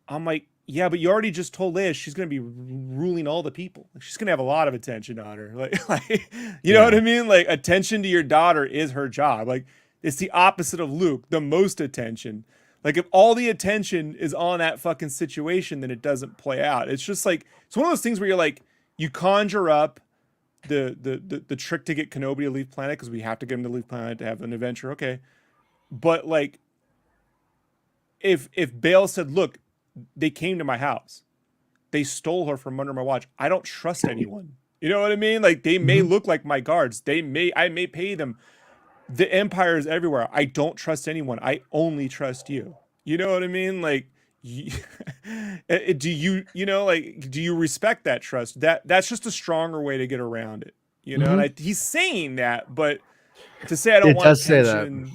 I'm like, "Yeah, but you already just told Leia she's going to be ruling all the people. Like, she's going to have a lot of attention on her. Like you know what I mean? Like attention to your daughter is her job. Like it's the opposite of Luke, the most attention." Like if all the attention is on that fucking situation, then it doesn't play out. It's just like, it's one of those things where you're like, you conjure up the trick to get Kenobi to leave planet because we have to get him to leave planet to have an adventure. Okay. But like, if Bail said, look, they came to my house, they stole her from under my watch, I don't trust anyone. You know what I mean? Like they may look like my guards. I may pay them. The Empire is everywhere. I don't trust anyone. I only trust you. You know what I mean? Like, do you respect that trust? That's just a stronger way to get around it. And he's saying that, but to say I don't want attention.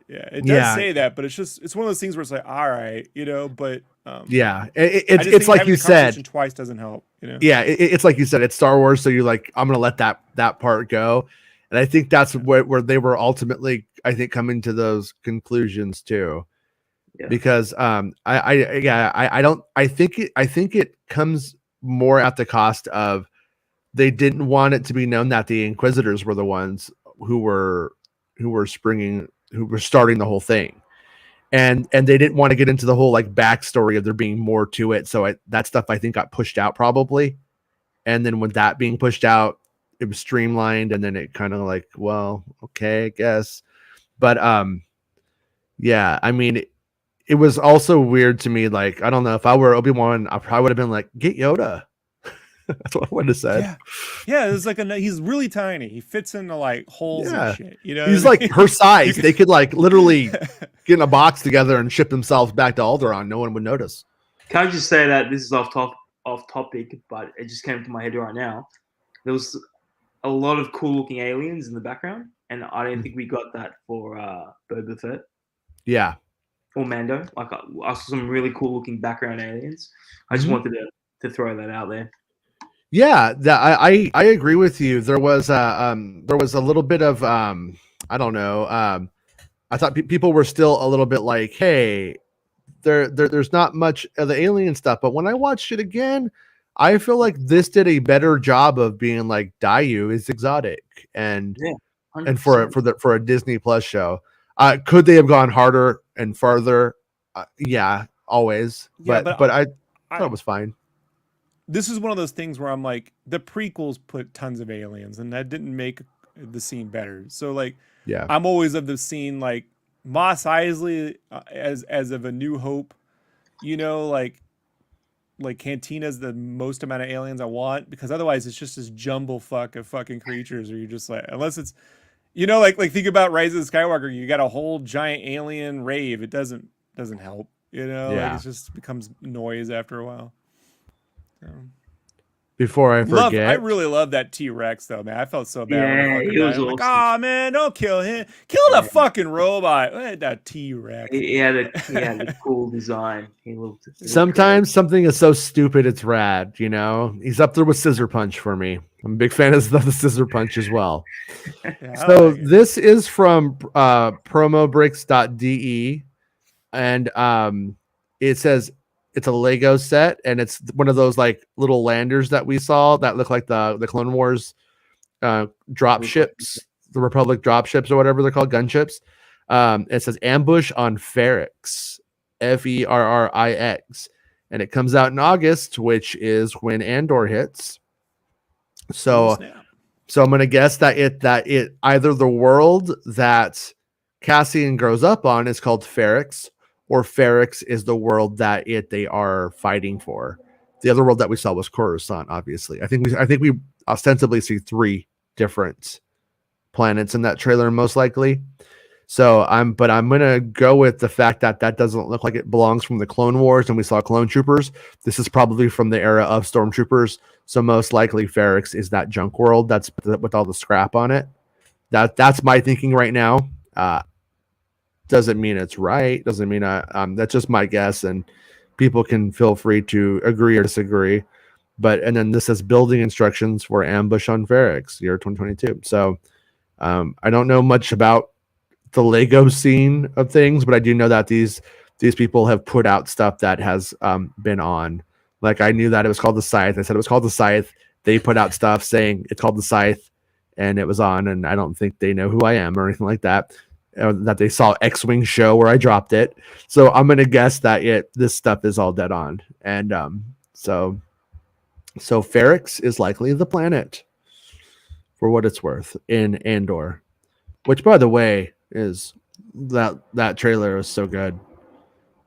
Yeah, it does say that, but it's one of those things where it's like, all right, but it's like you said, twice doesn't help. Yeah, it's like you said, it's Star Wars, so you're like, I'm gonna let that part go. And I think that's where they were ultimately, I think, coming to those conclusions too. Yeah. Because I think it comes more at the cost of they didn't want it to be known that the Inquisitors were the ones who were starting the whole thing. And they didn't want to get into the whole like backstory of there being more to it. So that stuff I think got pushed out probably. And then with that being pushed out, it was streamlined, and then it kind of like, well, okay, I guess. But yeah, I mean, it was also weird to me. Like, I don't know, if I were Obi-Wan, I probably would have been like, get Yoda. That's what I would have said. Yeah, it's like he's really tiny. He fits into like holes and shit. You know, he's like her size. They could like literally get in a box together and ship themselves back to Alderaan. No one would notice. Can I just say that this is off topic, but it just came to my head right now. There was a lot of cool looking aliens in the background, and I don't think we got that for Boba Fett. Yeah. Or Mando. Like I saw some really cool looking background aliens. I just wanted to throw that out there. Yeah, I agree with you. There was a little bit of I don't know. I thought people were still a little bit like, hey, there's not much of the alien stuff. But when I watched it again, I feel like this did a better job of being like, Dayu is exotic, and for a Disney Plus show. Could they have gone harder and farther? Yeah, always. Yeah, but I thought it was fine. This is one of those things where I'm like, the prequels put tons of aliens, and that didn't make the scene better. So like, yeah, I'm always of the scene like Mos Eisley as of A New Hope, you know, like Cantina's the most amount of aliens I want, because otherwise it's just this jumble fuck of fucking creatures, or you're just like, unless it's, you know, like think about Rise of the Skywalker, you got a whole giant alien rave. It doesn't help, you know, like it just becomes noise after a while. Before I forget, I really love that T-Rex though, man. I felt so bad. Yeah, he was awesome. Like, oh man, don't kill him. Kill the fucking robot. That T-Rex. He had a cool design. He looked sometimes something is so stupid it's rad, you know. He's up there with Scissor Punch for me. I'm a big fan of the Scissor Punch as well. So like this is from promobricks.de, and it says it's a Lego set, and it's one of those like little landers that we saw that look like the Clone Wars drop ships, the Republic drop ships or whatever they're called, gunships. It says ambush on Ferrix, Ferrix, and it comes out in August, which is when Andor hits. So I'm gonna guess that it either the world that Cassian grows up on is called Ferrix, or Ferrix is the world that they are fighting for. The other world that we saw was Coruscant, obviously. I think we ostensibly see 3 different planets in that trailer, most likely. So I'm gonna go with the fact that doesn't look like it belongs from the Clone Wars, and we saw clone troopers. This is probably from the era of stormtroopers. So most likely Ferrix is that junk world that's with all the scrap on it. That's my thinking right now. Doesn't mean it's right. Doesn't mean that's just my guess, and people can feel free to agree or disagree. And then this says building instructions for ambush on Ferrix, year 2022. So I don't know much about the Lego scene of things, but I do know that these people have put out stuff that has been on. Like, I knew that it was called the Scythe. I said it was called the Scythe. They put out stuff saying it's called the Scythe, and it was on. And I don't think they know who I am or anything like that. That they saw X-Wing show where I dropped it. So I'm gonna guess that this stuff is all dead on. And so Ferrix is likely the planet, for what it's worth, in Andor. Which, by the way, is that trailer is so good.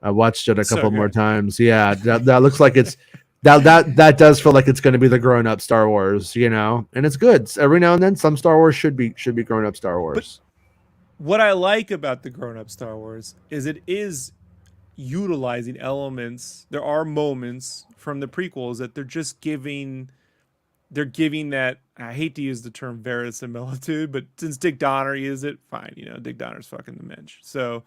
I watched it a couple more times. Yeah, that looks like it's that does feel like it's going to be the grown-up Star Wars, you know, and it's good. Every now and then, some Star Wars should be grown-up Star Wars. But what I like about the grown-up Star Wars is it is utilizing elements. There are moments from the prequels that they're just giving. They're giving that, I hate to use the term verisimilitude, but since Dick Donner used it, fine. You know, Dick Donner's fucking the mensch. So,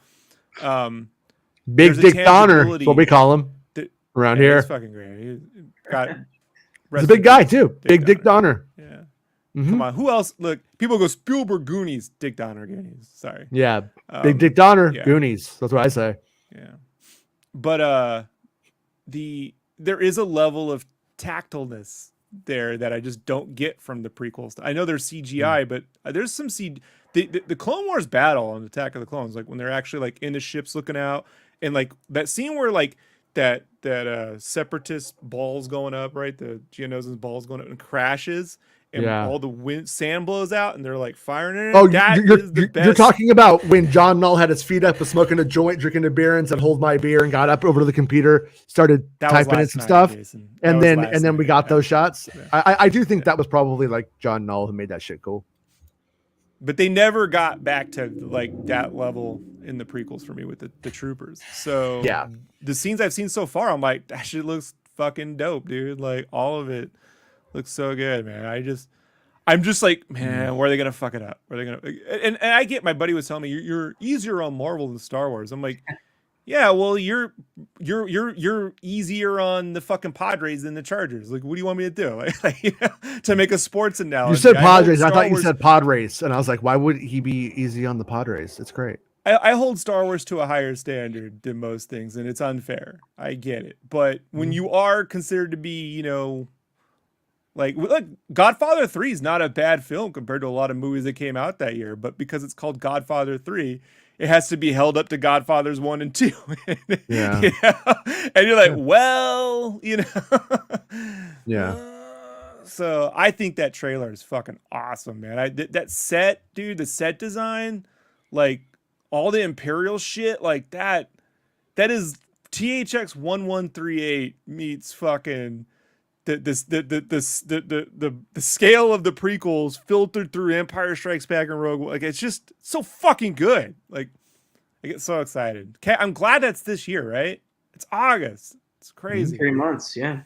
Big Dick Donner, that's what we call him around here. He's fucking great. He's a big guy too. Big Dick Donner. Yeah. Come on, who else? Look, people go Spielberg, Goonies, Dick Donner, Goonies. Sorry. Yeah, Big Dick Donner, yeah. Goonies. That's what I say. Yeah, but there is a level of tactilness there that I just don't get from the prequels. I know there's CGI, but there's some the Clone Wars battle on Attack of the Clones, like when they're actually like in the ships looking out, and like that scene where like that separatist balls going up, right? The Geonosians balls going up and crashes. And all the sand blows out, and they're like firing it. Oh, you're talking about when John Null had his feet up, was smoking a joint, drinking a beer, and said, "Hold my beer," and got up over to the computer, started typing in some stuff, and then we got those shots. Yeah. I do think that was probably like John Null who made that shit cool. But they never got back to like that level in the prequels for me with the troopers. So yeah, the scenes I've seen so far, I'm like, that shit looks fucking dope, dude. Like all of it looks so good, man. I'm just like, man, where are they gonna fuck it up? Where are they gonna? And I get, my buddy was telling me you're easier on Marvel than Star Wars. I'm like, yeah, well, you're easier on the fucking Padres than the Chargers. like, what do you want me to do? To make a sports analogy. You said Padres. I thought you said pod race, and I was like, why would he be easy on the pod race? It's great. I hold Star Wars to a higher standard than most things, and it's unfair. I get it, but when you are considered to be, like Godfather 3 is not a bad film compared to a lot of movies that came out that year, but because it's called Godfather 3, it has to be held up to Godfathers 1 and 2. Yeah. And you're like, well, Yeah. So I think that trailer is fucking awesome, man. That set, dude, the set design, like all the Imperial shit, like that is THX 1138 meets fucking the scale of the prequels filtered through Empire Strikes Back and Rogue One. Like, it's just so fucking good. Like, I get so excited. I'm glad that's this year, right? It's August. It's crazy. 3 months, yeah.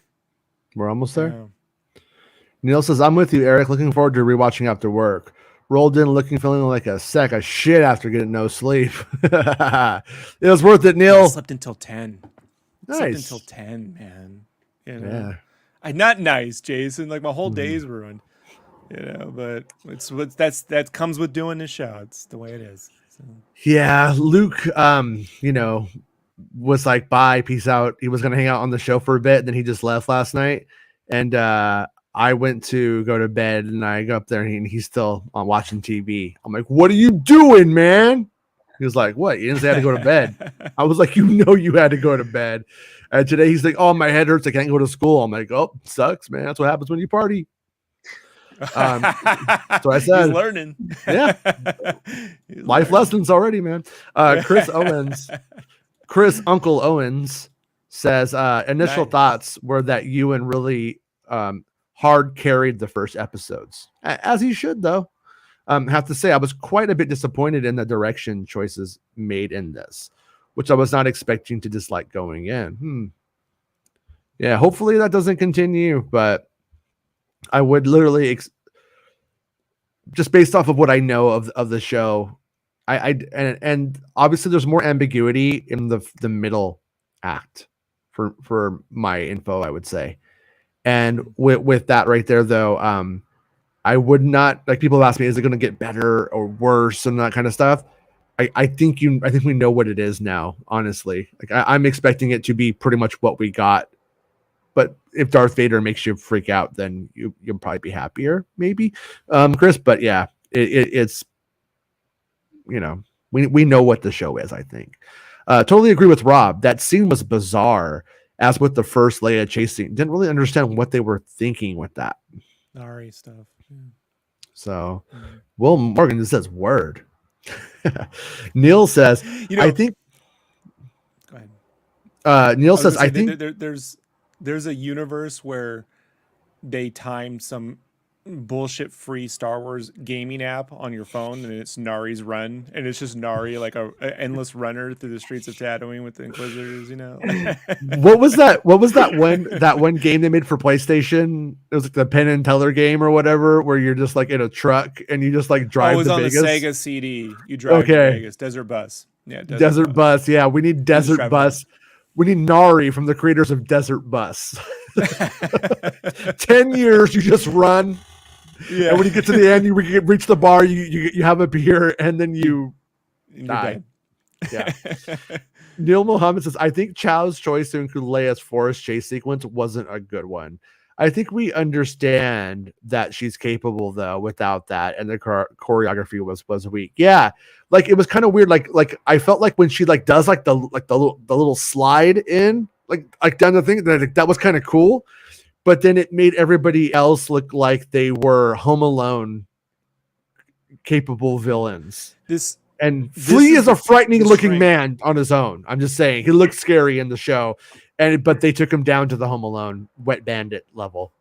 We're almost there. Yeah. Neil says, I'm with you, Eric. Looking forward to rewatching after work. Rolled in feeling like a sack of shit after getting no sleep. It was worth it, Neil. I slept until 10. Nice. Slept until 10, man. Yeah. Not nice, Jason. Like, my whole day's ruined. But that comes with doing this show. It's the way it is. So. Yeah, Luke, was like, bye, peace out. He was gonna hang out on the show for a bit, and then he just left last night. And I went to go to bed, and I go up there, and he's still watching TV. I'm like, what are you doing, man? He was like, what? You didn't say I had to go to bed. I was like, you had to go to bed. And today he's like, oh, my head hurts. I can't go to school. I'm like, oh, sucks, man. That's what happens when you party. So I said, he's learning. Yeah. Life lessons already, man. Chris Uncle Owens says, initial thoughts were that Ewan really hard carried the first episodes, as he should, though. Have to say, I was quite a bit disappointed in the direction choices made in this, which I was not expecting to dislike going in. Yeah, hopefully that doesn't continue, but I would literally, just based off of what I know of the show, and obviously there's more ambiguity in the middle act for my info, I would say. And with that right there, though, I would not, like, people ask me, is it going to get better or worse and that kind of stuff? I think we know what it is now, honestly. Like, I'm expecting it to be pretty much what we got. But if Darth Vader makes you freak out, then you'll probably be happier, maybe, Chris. But yeah, it's, we know what the show is, I think. Totally agree with Rob. That scene was bizarre, as with the first Leia chase scene. Didn't really understand what they were thinking with that. Nari stuff. Yeah. So, Will Morgan just says word. Neil says, I think. Go ahead. Neil says, I think there's a universe where they timed some bullshit-free Star Wars gaming app on your phone, and it's Nari's Run, and it's just Nari, like a endless runner through the streets of Tatooine with the Inquisitors. What was that one game they made for PlayStation? It was like the Penn and Teller game or whatever, where you're just like in a truck and you just like drive. Oh, it was to on Vegas. the Sega CD. You drive to Vegas. Desert Bus. Yeah, Desert Bus. Yeah, we need Desert Bus. We need Nari from the creators of Desert Bus. 10 years, you just run. Yeah. And when you get to the end, you reach the bar, you have a beer, and then you die. Yeah. Neil Mohammed says, I think Chow's choice to include Leia's forest chase sequence wasn't a good one. I think we understand that she's capable though without that, and the choreography was weak. Yeah, like it was kind of weird. Like I felt like when she like does like the little slide in like down the thing that was kind of cool, but then it made everybody else look like they were Home Alone capable villains. And Flea is a frightening looking man on his own. I'm just saying he looks scary in the show, but they took him down to the Home Alone Wet Bandit level.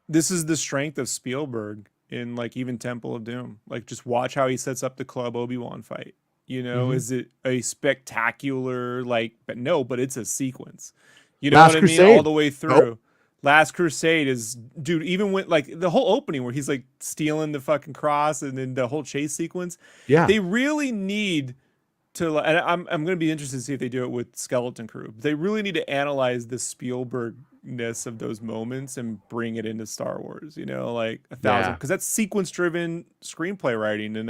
This is the strength of Spielberg in like even Temple of Doom. Like just watch how he sets up the Club Obi-Wan fight. You know, is it a spectacular but no, but it's a sequence. You know what I mean? All the way through. Nope. Last Crusade is, dude, even when like the whole opening where he's like stealing the fucking cross and then the whole chase sequence. Yeah. They really need to, and I'm going to be interested to see if they do it with Skeleton Crew. They really need to analyze the Spielberg-ness of those moments and bring it into Star Wars, you know, like 1,000, because that's sequence-driven screenplay writing, and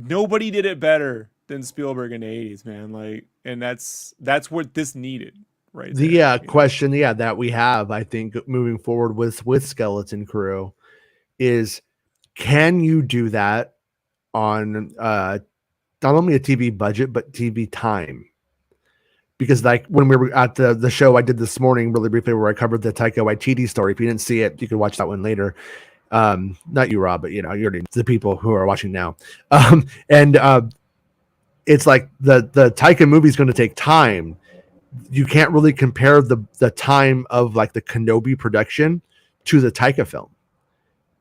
nobody did it better than Spielberg in the 80s, man. Like, and that's what this needed. Right. The question, that we have, I think, moving forward with Skeleton Crew is, can you do that on not only a TV budget but TV time? Because like when we were at the show I did this morning, really briefly, where I covered the Taika Waititi story. If you didn't see it, you could watch that one later. Not you, Rob, but you know, you're the people who are watching now. It's like the Taika movie is going to take time. You can't really compare the time of like the Kenobi production to the Taika film.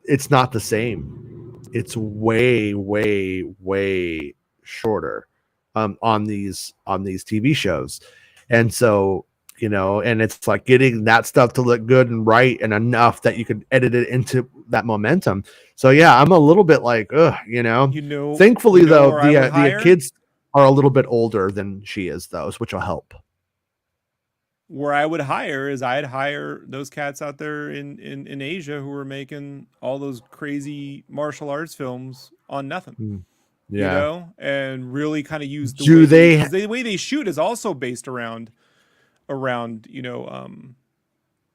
It's not the same. It's way, way, way shorter on these TV shows. And so, you know, and it's like getting that stuff to look good and right and enough that you could edit it into that momentum. So yeah, I'm a little bit like, you know, thankfully though, the kids are a little bit older than she is though, which will help. Where I would hire is I'd hire those cats out there in Asia who are making all those crazy martial arts films on nothing. Yeah. You know, and really kind of use the way they shoot is also based around, you know,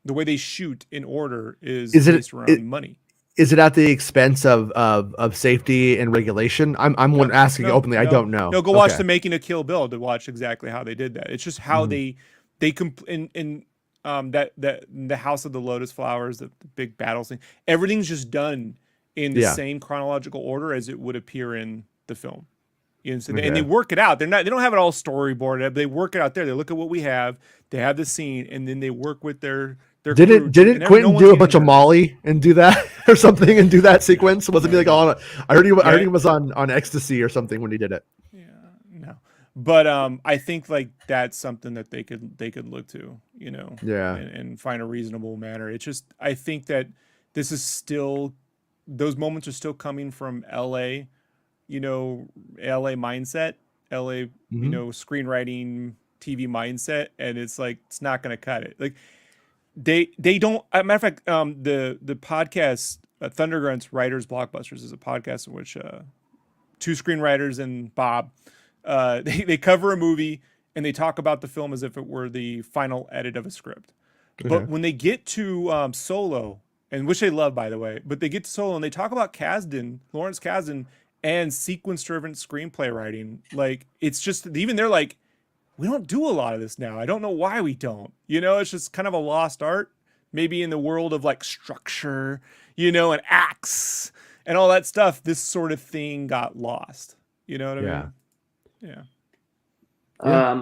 the way they shoot in order is based around money. Is it at the expense of safety and regulation? I'm asking openly. I don't know. No, go watch the Making of Kill Bill to watch exactly how they did that. It's just how the House of the Lotus Flowers, the big battle scene, everything's just done in the same chronological order as it would appear in the film. You know, so and they work it out. They don't have it all storyboarded. They work it out there. They look at what we have. They have the scene, and then they work with their Didn't Quentin do a bunch of Molly and do that or something and do that sequence? Wasn't he like on? I heard he was on ecstasy or something when he did it. But I think like that's something that they could look to, you know, and find a reasonable manner. It's just, I think that this is still, those moments are still coming from LA, you know, LA mindset, LA, you know, screenwriting, TV mindset, and it's like it's not going to cut it. Like they don't. As a matter of fact, the podcast Thundergrunts Writers Blockbusters is a podcast in which two screenwriters and Bob. They cover a movie and they talk about the film as if it were the final edit of a script. Okay. But when they get to Solo, and which they love, by the way, but they get to Solo and they talk about Lawrence Kasdan, and sequence-driven screenplay writing. Like, it's just, even they're like, we don't do a lot of this now. I don't know why we don't. You know, it's just kind of a lost art. Maybe in the world of like structure, you know, and acts and all that stuff, this sort of thing got lost. You know what I mean? Yeah.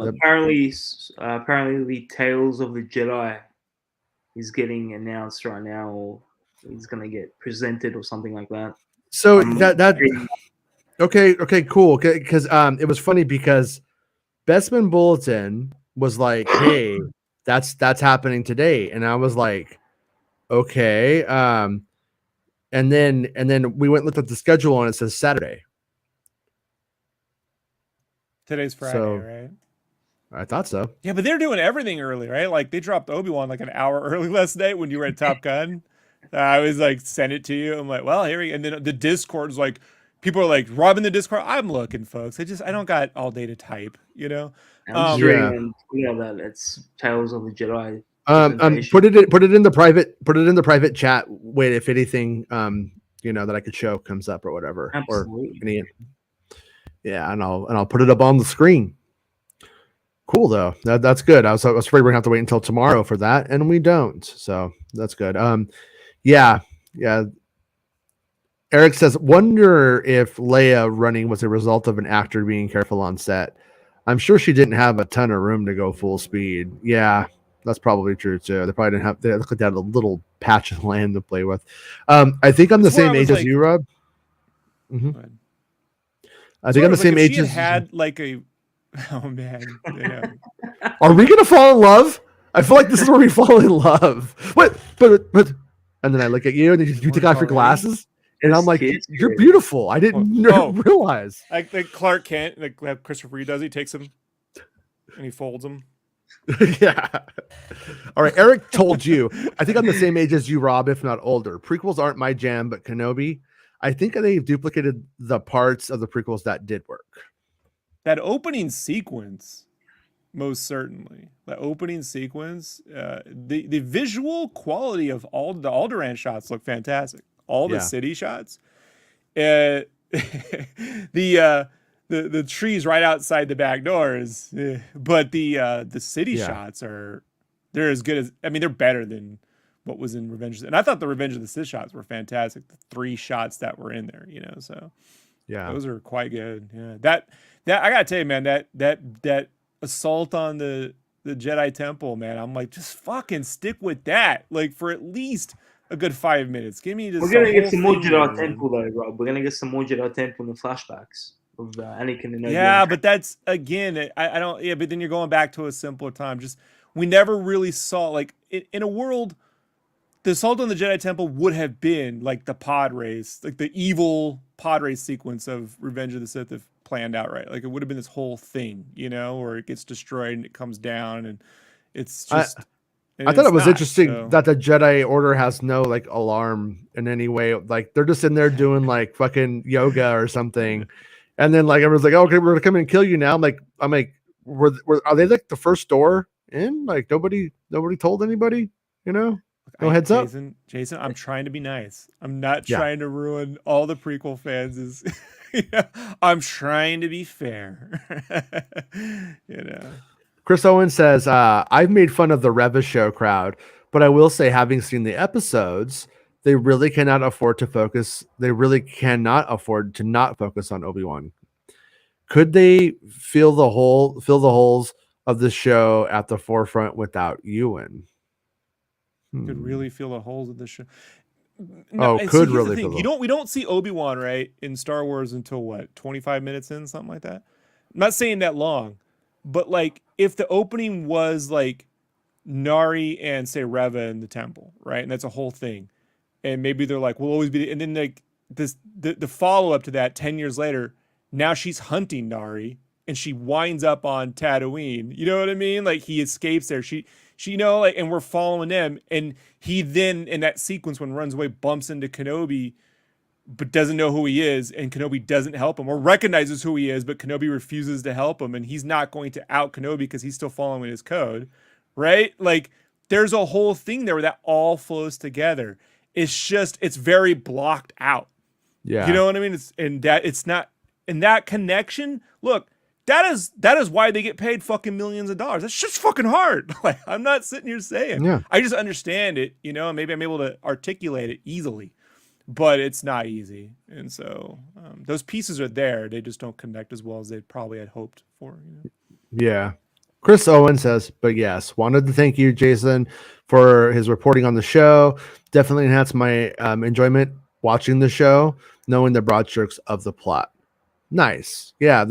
Apparently, Tales of the Jedi is getting announced right now, or he's gonna get presented or something like that. So okay, cool. Because it was funny because Bestman Bulletin was like, "Hey, that's happening today," and I was like, "Okay." And then we went and looked at the schedule and it says Saturday. Today's Friday, right? I thought so. Yeah, but they're doing everything early, right? Like they dropped Obi-Wan like an hour early last night when you were at Top Gun. I was like, send it to you. I'm like, well, here we go. And then the Discord is like, people are like robbing the Discord. I'm looking, folks. I don't got all day to type, you know? I'm just reading on Twitter that it's Tales of the Jedi. Put it in the private chat. Wait, if anything, that I could show comes up or whatever. Absolutely. And I'll put it up on the screen. Cool though. That's good. I was afraid we're gonna have to wait until tomorrow for that, and we don't. So that's good. Yeah. Eric says, wonder if Leia running was a result of an actor being careful on set. I'm sure she didn't have a ton of room to go full speed. Yeah, that's probably true too. They probably didn't have. They looked like they had a little patch of land to play with. I think I'm the same age as you, Rob. Mm-hmm. I think I'm the same age as had like a. Oh man, yeah. Are we gonna fall in love? I feel like this is where we fall in love. What? But and then I look at you, and you take off your glasses, and I'm like, "You're beautiful." I didn't realize. Like Clark Kent, like Christopher Reeve does. He takes them and he folds them. Yeah. All right. Eric told you. I think I'm the same age as you, Rob, if not older. Prequels aren't my jam, but Kenobi, I think they've duplicated the parts of the prequels that did work. That opening sequence, most certainly. The opening sequence, the visual quality of all the Alderaan shots look fantastic. All the city shots, the trees right outside the back doors, but the city shots they're as good as they're better than what was in Revenge. And I thought the Revenge of the Sith shots were fantastic. The 3 shots that were in there, so those are quite good. Yeah, that I gotta tell you, man, that assault on the Jedi Temple, man, I'm like, just fucking stick with that, like for at least a good 5 minutes. Give me just. We're gonna get some more Jedi Temple though, Rob. We're gonna get some more Jedi Temple in the flashbacks of Anakin and Obi-Wan. Yeah, but that's again, I don't. Yeah, but then you're going back to a simpler time. Just we never really saw like in a world. The assault on the Jedi Temple would have been like the pod race, like the evil pod race sequence of Revenge of the Sith if planned out right. Like it would have been this whole thing, where it gets destroyed and it comes down, and it's just. I thought it was interesting that the Jedi Order has no like alarm in any way. Like they're just in there doing like fucking yoga or something, and then like everyone's like, oh, "Okay, we're gonna come in and kill you now." I'm like, are they like the first door in? Like nobody told anybody, No heads up. Jason, I'm trying to be nice. I'm not trying to ruin all the prequel fans. I'm trying to be fair. Chris Owen says, I've made fun of the Reva show crowd, but I will say, having seen the episodes, they really cannot afford to focus. They really cannot afford to not focus on Obi-Wan. Could they fill the holes of the show at the forefront without Ewan? Could really feel the holes of the show. We don't see Obi-Wan right in Star Wars until what 25 minutes in, something like that. I'm not saying that long, but like if the opening was like Nari and say Reva in the temple, right, and that's a whole thing, and maybe they're like we'll always be, and then like the follow up to that 10 years later, now she's hunting Nari and she winds up on Tatooine. You know what I mean? Like he escapes there. She and we're following them. And he then, in that sequence when runs away, bumps into Kenobi, but doesn't know who he is. And Kenobi doesn't help him or recognizes who he is, but Kenobi refuses to help him. And he's not going to out Kenobi because he's still following his code. Right? Like there's a whole thing there where that all flows together. It's very blocked out. Yeah. You know what I mean? It's not, and that connection, look, that is why they get paid fucking millions of dollars. That's just fucking hard. Like I'm not sitting here saying. Yeah. I just understand it, and maybe I'm able to articulate it easily, but it's not easy. And so those pieces are there. They just don't connect as well as they probably had hoped for. Yeah. Chris Owen says, but yes, wanted to thank you, Jason, for his reporting on the show. Definitely enhanced my enjoyment watching the show, knowing the broad strokes of the plot. Nice. Yeah,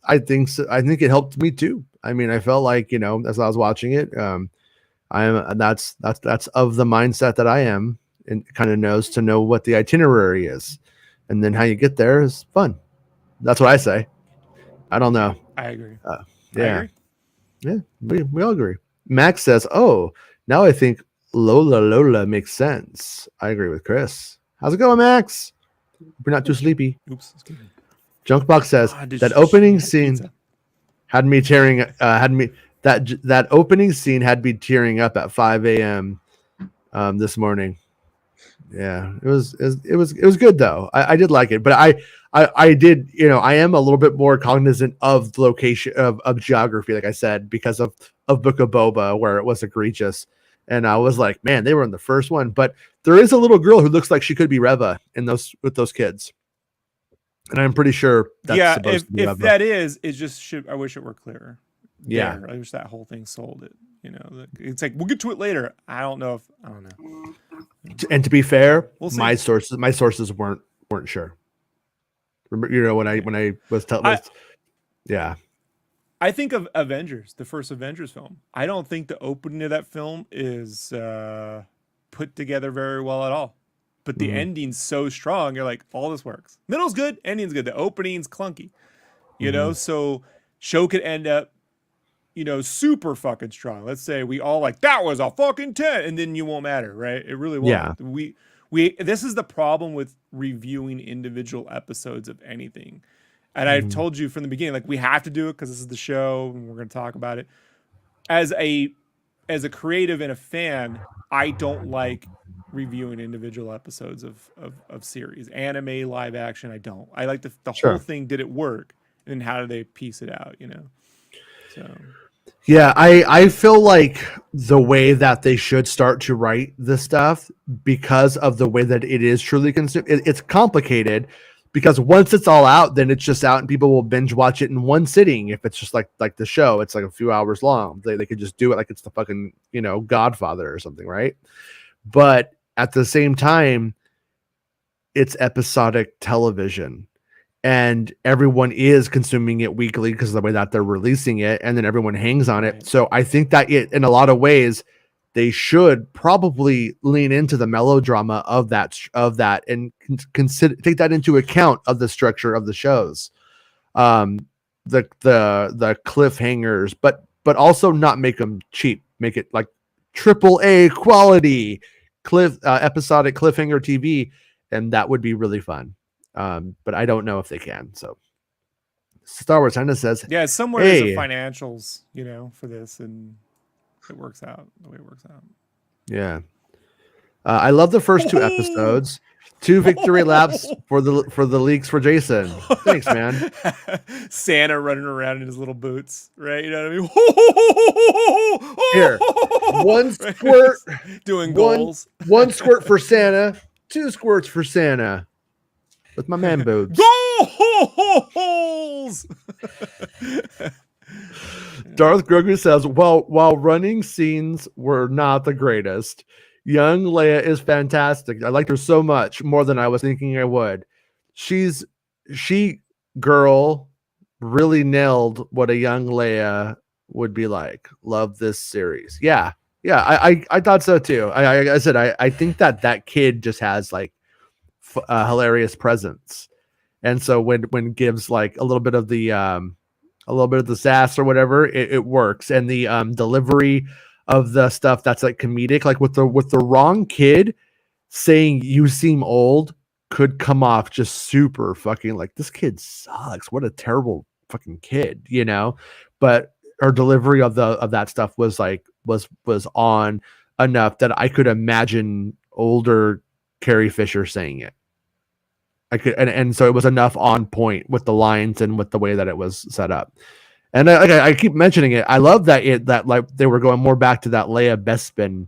I think it helped me too. I mean, I felt like, as I was watching it, that's of the mindset that I am, and kind of knows to know what the itinerary is. And then how you get there is fun. That's what I say. I don't know. I agree. Yeah. I agree. Yeah, we all agree. Max says, oh, now I think Lola makes sense. I agree with Chris. How's it going, Max? We're not too sleepy. Oops. Excuse me. Junkbox says that opening scene had me tearing. That opening scene had me tearing up at 5 a.m. This morning. Yeah, it was good though. I did like it, but I did, I am a little bit more cognizant of the location of geography, like I said, because of Book of Boba, where it was egregious. And I was like, man, they were in the first one, but there is a little girl who looks like she could be Reva with those kids. And I'm pretty sure that's supposed to be if Reva. that is, it just should. I wish it were clearer. Yeah, I wish that whole thing sold it. It's like, we'll get to it later. I don't know. And to be fair, we'll my sources weren't sure. Remember, when I was telling, yeah. I think of Avengers, the first Avengers film. I don't think the opening of that film is put together very well at all. But the ending's so strong, you're like, all this works. Middle's good, ending's good. The opening's clunky. So show could end up, super fucking strong. Let's say we all like, that was a fucking 10, and then you won't matter, right? It really won't. Yeah. We this is the problem with reviewing individual episodes of anything. And I've told you from the beginning, like, we have to do it because this is the show and we're going to talk about it. As a creative and a fan, I don't like reviewing individual episodes of series, anime, live action. I don't. I like the whole thing. Did it work? And how do they piece it out? So. Yeah, I feel like the way that they should start to write this stuff, because of the way that it is truly consumed, it's complicated. Because once it's all out, then it's just out and people will binge watch it in one sitting. If it's just like the show, it's like a few hours long. They could just do it like it's the fucking, Godfather or something, right? But at the same time, it's episodic television. And everyone is consuming it weekly because of the way that they're releasing it. And then everyone hangs on it. So I think that in a lot of ways, they should probably lean into the melodrama of that and take that into account of the structure of the shows, the cliffhangers, but also not make them cheap. Make it like AAA quality episodic cliffhanger TV, and that would be really fun. But I don't know if they can. So Star Wars kind of says, yeah, somewhere there's the financials, for this, and it works out the way it works out. Yeah. I love the first 2 episodes. 2 victory laps for the leaks for Jason. Thanks, man. Santa running around in his little boots, right? You know what I mean? Here, 1 squirt, doing goals. 1 squirt for Santa, 2 squirts for Santa, with my man boobs. Goals. Darth Grogu says, while running scenes were not the greatest, young Leia is fantastic. I liked her so much, more than I was thinking I would. She girl really nailed what a young Leia would be like. Love this series. Yeah. I thought so too. I said, I think that kid just has like hilarious presence. And so when gives like a little bit of the sass or whatever, it works. And the delivery of the stuff that's like comedic, like with the wrong kid saying you seem old, could come off just super fucking like, this kid sucks. What a terrible fucking kid, But her delivery of that stuff was like was on enough that I could imagine older Carrie Fisher saying it. I could, and so it was enough on point with the lines and with the way that it was set up. And I keep mentioning it. I love that like they were going more back to that Leia Bespin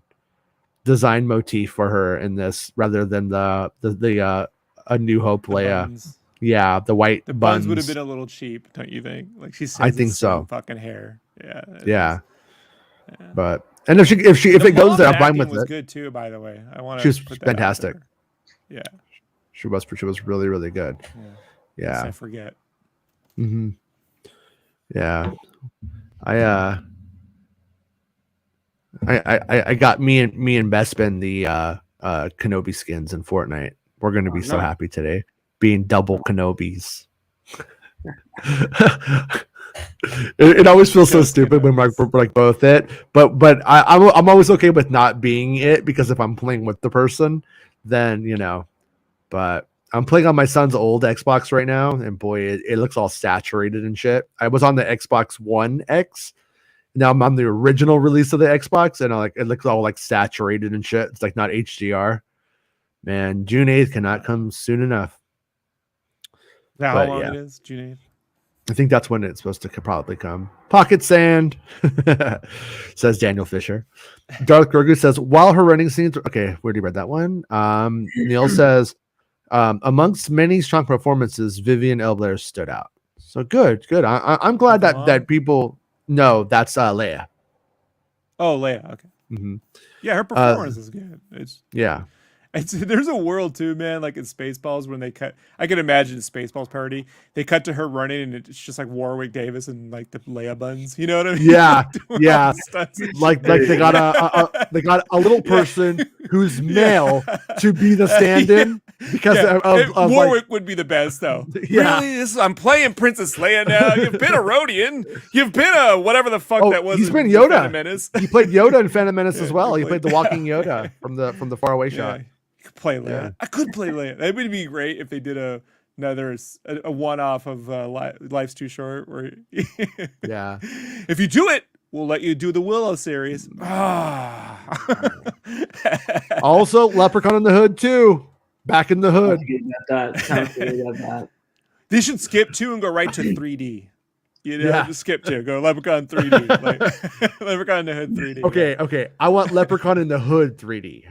design motif for her in this, rather than the A New Hope Leia. Buns. Yeah, the white The buns would have been a little cheap, don't you think? Like, she says, I think so. Fucking hair. Yeah. Yeah. But and if it goes there, I'm fine with was it. good too, by the way. I want to. She was fantastic. Yeah. She was really, really good. Yeah. I forget. Mm-hmm. Yeah. I got me and Bespin the Kenobi skins in Fortnite. We're gonna be so happy today, being double Kenobis. It always feels so stupid when we're like both it, but I'm always okay with not being it, because if I'm playing with the person, then But I'm playing on my son's old Xbox right now, and boy, it looks all saturated and shit. I was on the Xbox One X. Now I'm on the original release of the Xbox, and it looks all like saturated and shit. It's like not HDR. Man, June 8th cannot come soon enough. How long it is? June 8th? I think that's when it's supposed to probably come. Pocket sand, says Daniel Fisher. Darth Grogu says, while her running scenes... Okay, we already read that one. Neil says, amongst many strong performances, Vivian Elbler stood out. So good. I'm glad that people know that's Leia. Oh, Leia. Okay. Mm-hmm. Yeah, her performance is good. There's a world too, man. Like in Spaceballs, when they cut, I can imagine Spaceballs parody. They cut to her running, and it's just like Warwick Davis and like the Leia buns. You know what I mean? Yeah, yeah. Like they got a little person who's male to be the stand-in because of Warwick would be the best though. Yeah. Really, I'm playing Princess Leia now. You've been a Rodian. You've been a whatever the fuck that was. He's been Yoda. Phantom Menace. He played Yoda in Phantom Menace as well. He played the walking Yoda from the faraway shot. Play Leia. Yeah. I could play Leia. That would be great if they did a one-off of Life's Too Short. Where yeah, if you do it, we'll let you do the Willow series. Also, Leprechaun in the Hood too. Back in the Hood. They should skip 2 and go right to 3D. Just skip 2. Go Leprechaun 3D. Like, Leprechaun in the Hood 3D. Okay. I want Leprechaun in the Hood 3D.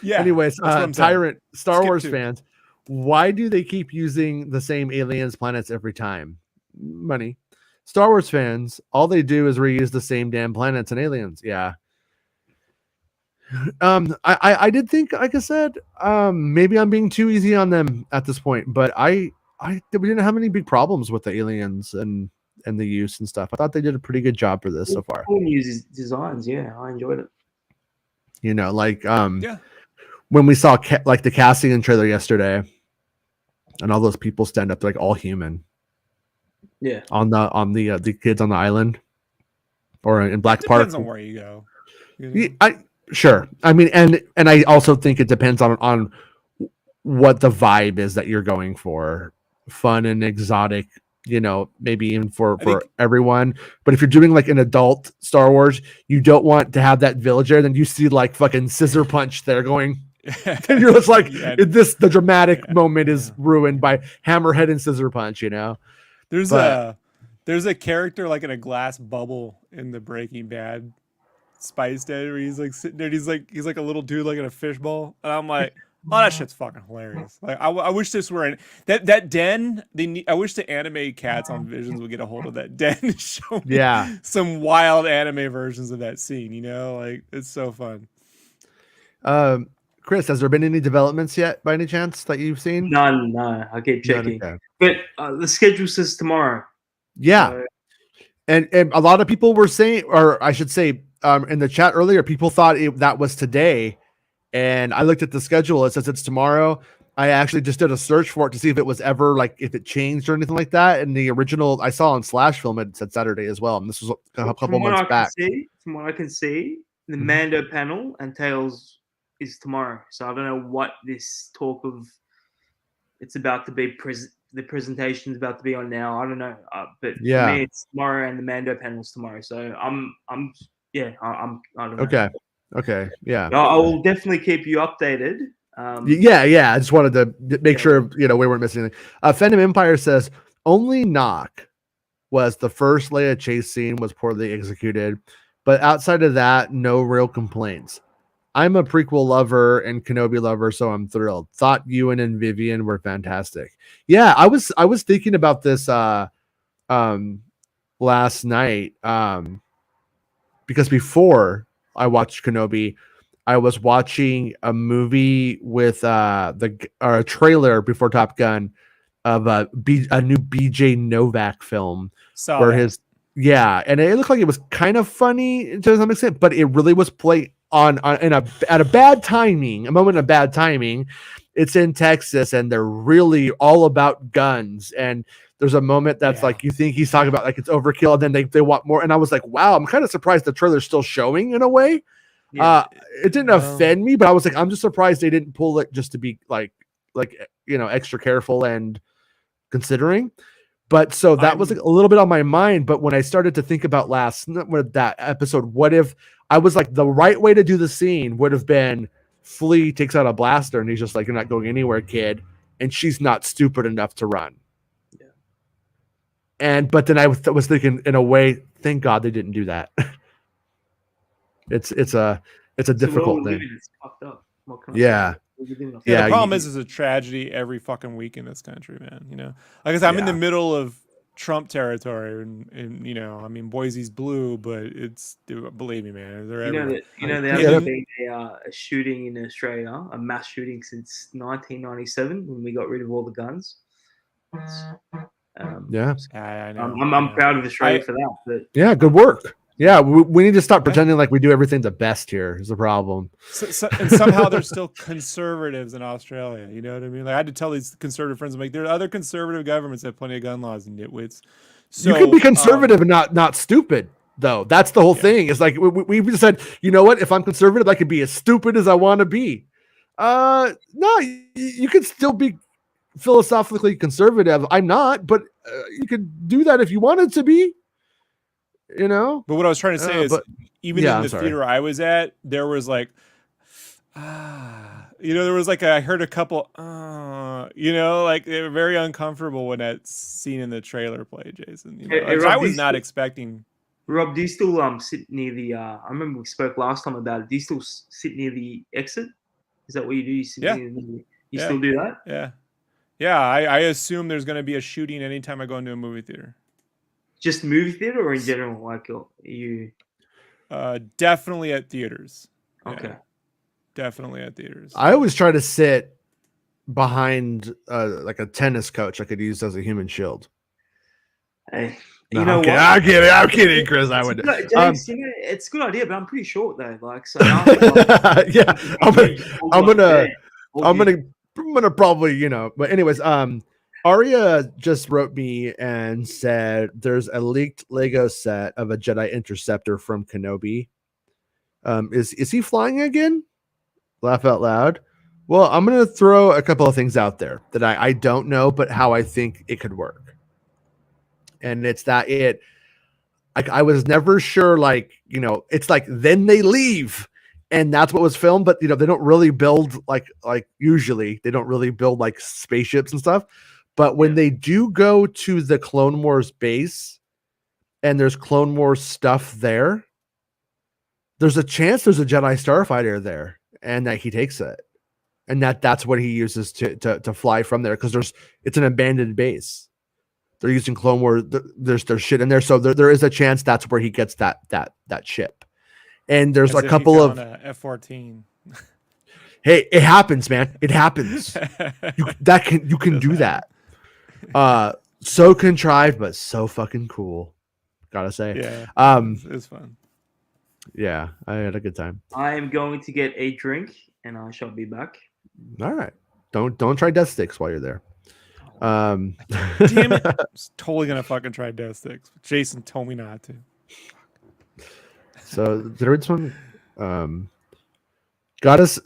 Anyways, Tyrant, Star Wars fans, why do they keep using the same aliens planets every time? Money. Star Wars fans, all they do is reuse the same damn planets and aliens. Yeah. I did think, like I said, maybe I'm being too easy on them at this point, but we didn't have any big problems with the aliens and the use and stuff. I thought they did a pretty good job for this so far. Use designs, yeah, I enjoyed it. When we saw the Cassian trailer yesterday, and all those people stand up, they're like all human. Yeah. On the kids on the island, or in Black Park. Depends on where you go. Sure. I mean, and I also think it depends on what the vibe is that you're going for. Fun and exotic, maybe even for everyone. But if you're doing like an adult Star Wars, you don't want to have that villager. Then you see like fucking Scissor Punch there going. And you're just like, the dramatic moment is ruined by Hammerhead and Scissor Punch. There's a character like in a glass bubble in the Breaking Bad Spice Den where he's like sitting there. And he's like a little dude like in a fishbowl, and I'm like. Oh, that shit's fucking hilarious! Like, I wish this were in that den. I wish the anime cats on Visions would get a hold of that den and show me some wild anime versions of that scene. Like it's so fun. Chris, has there been any developments yet, by any chance, that you've seen? None. No, I keep checking. Okay. But the schedule says tomorrow. Yeah, so. And a lot of people were saying, or I should say, in the chat earlier, people thought that was today. And I looked at the schedule. It says it's tomorrow. I actually just did a search for it to see if it was ever if it changed or anything like that. And the original I saw on Slash Film, it said Saturday as well. And this was a couple months back. From what I can see, the Mando panel and Tales is tomorrow. So I don't know what this talk of it's about to be the presentation is about to be on now. I don't know. But for me, it's tomorrow and the Mando panel's tomorrow. So I don't know. Okay. Yeah. I will definitely keep you updated. I just wanted to make sure we weren't missing anything. Fandom Empire says only knock was the first Leia chase scene was poorly executed, but outside of that, no real complaints. I'm a prequel lover and Kenobi lover, so I'm thrilled. Thought Ewan and Vivian were fantastic. Yeah, I was thinking about this last night because before I watched Kenobi, I was watching a movie with a trailer before Top Gun of a new BJ Novak film and it looked like it was kind of funny to some extent, but it really was played at a bad timing, a moment of bad timing, it's in Texas and they're really all about guns. And there's a moment that's like, you think he's talking about like it's overkill, and then they want more. And I was like, wow, I'm kind of surprised the trailer's still showing in a way. Yeah. It didn't offend me, but I was like, I'm just surprised they didn't pull it just to be like, extra careful and considering. But so that was like a little bit on my mind. But when I started to think about that episode, what if I was like, the right way to do the scene would have been Flea takes out a blaster and he's just like, you're not going anywhere, kid. And she's not stupid enough to run. Yeah. But then I was thinking, in a way, thank God they didn't do that. It's a difficult thing. It's fucked up. Yeah. The problem is it's a tragedy every fucking week in this country, man. Like I said, I'm in the middle of Trump territory, and I mean, Boise's blue, but believe me, man, they're everywhere. There hasn't been a shooting in Australia, a mass shooting since 1997 when we got rid of all the guns. I know. I'm proud of Australia for that. But good work. Yeah, we need to stop pretending like we do everything the best here is the problem. And somehow they're still conservatives in Australia. You know what I mean? Like I had to tell these conservative friends, I'm like, there are other conservative governments that have plenty of gun laws and nitwits. So, you can be conservative and not stupid, though. That's the whole thing. It's like we just said, you know what? If I'm conservative, I can be as stupid as I want to be. No, you can still be philosophically conservative. I'm not, but you could do that if you wanted to be. But what I was trying to say is, even in the theater I was at, there was like, there was like I heard a couple, like they were very uncomfortable when that scene in the trailer played, Jason. Rob, I was not expecting. Rob, do you still sit near the? I remember we spoke last time about it. Do you still sit near the exit? Is that what you do? You sit near you still do that? Yeah. I assume there's going to be a shooting anytime I go into a movie theater. Just movie theater or in general? Like you? Definitely at theaters. Okay. Yeah, definitely at theaters. I always try to sit behind like a tennis coach I could use as a human shield. Hey, I'm kidding, Chris. I would. James, it's a good idea, but I'm pretty short though. Like, so yeah, I'm gonna probably, But anyways, Aria just wrote me and said there's a leaked Lego set of a Jedi Interceptor from Kenobi. Is he flying again? Laugh out loud. Well, I'm going to throw a couple of things out there that I don't know, but how I think it could work. And it's that I was never sure, it's like then they leave. And that's what was filmed, but they don't really build like usually they don't really build like spaceships and stuff. But when they do go to the Clone Wars base and there's Clone Wars stuff there, there's a chance there's a Jedi Starfighter there and that he takes it. And that's what he uses to fly from there because it's an abandoned base. They're using Clone Wars. There's shit in there. So there is a chance that's where he gets that ship. And there's a couple of F-14. Hey, it happens, man. It happens. You can do that. So contrived, but so fucking cool. Gotta say. Yeah. It was fun. Yeah, I had a good time. I am going to get a drink and I shall be back. All right. Don't try death sticks while you're there. Damn it. I'm totally gonna fucking try death sticks. Jason told me not to. So did I read this one?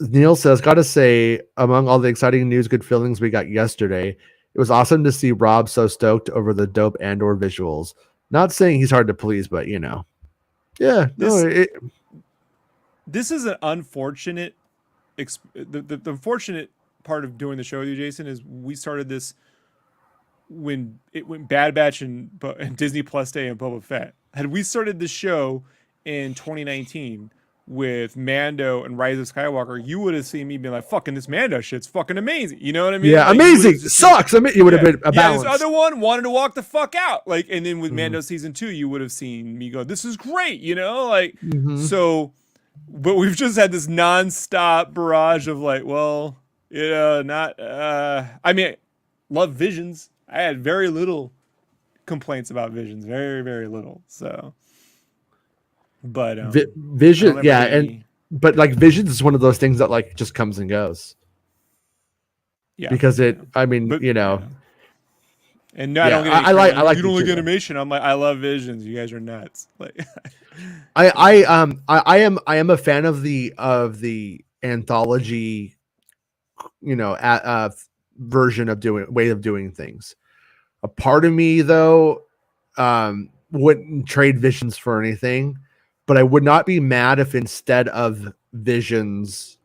Neil says, gotta say, among all the exciting news, good feelings we got yesterday, it was awesome to see Rob so stoked over the dope Andor visuals. Not saying he's hard to please, but yeah. This is an unfortunate. The unfortunate part of doing the show with you, Jason, is we started this when it went Bad Batch and Disney Plus Day and Boba Fett. Had we started the show in 2019 with Mando and Rise of Skywalker, you would have seen me being like, fucking this Mando shit's fucking amazing. You know what I mean? Yeah, amazing. Sucks. You would have been a balance. This other one wanted to walk the fuck out. And then with Mando season 2, you would have seen me go, this is great, So, but we've just had this nonstop barrage of love Visions. I had very little complaints about Visions. Very, very little. So, but Vision, but Visions is one of those things that just comes and goes. Yeah. because it. Yeah. I mean, But, you know. And no, I don't get any I like you don't it like too, animation. I'm like, I love Visions. You guys are nuts. Like, I am a fan of the anthology, you know, version of way of doing things. A part of me though wouldn't trade Visions for anything, but I would not be mad if instead of Visions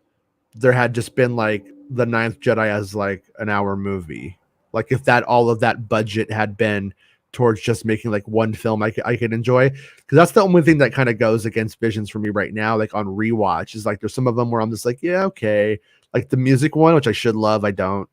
there had just been like the Ninth Jedi as like an hour movie. Like if that all of that budget had been towards just making like one film I could enjoy, because that's the only thing that kind of goes against Visions for me right now. Like on rewatch is like there's some of them where I'm just like, yeah, okay. Like the music one, which I should love, I don't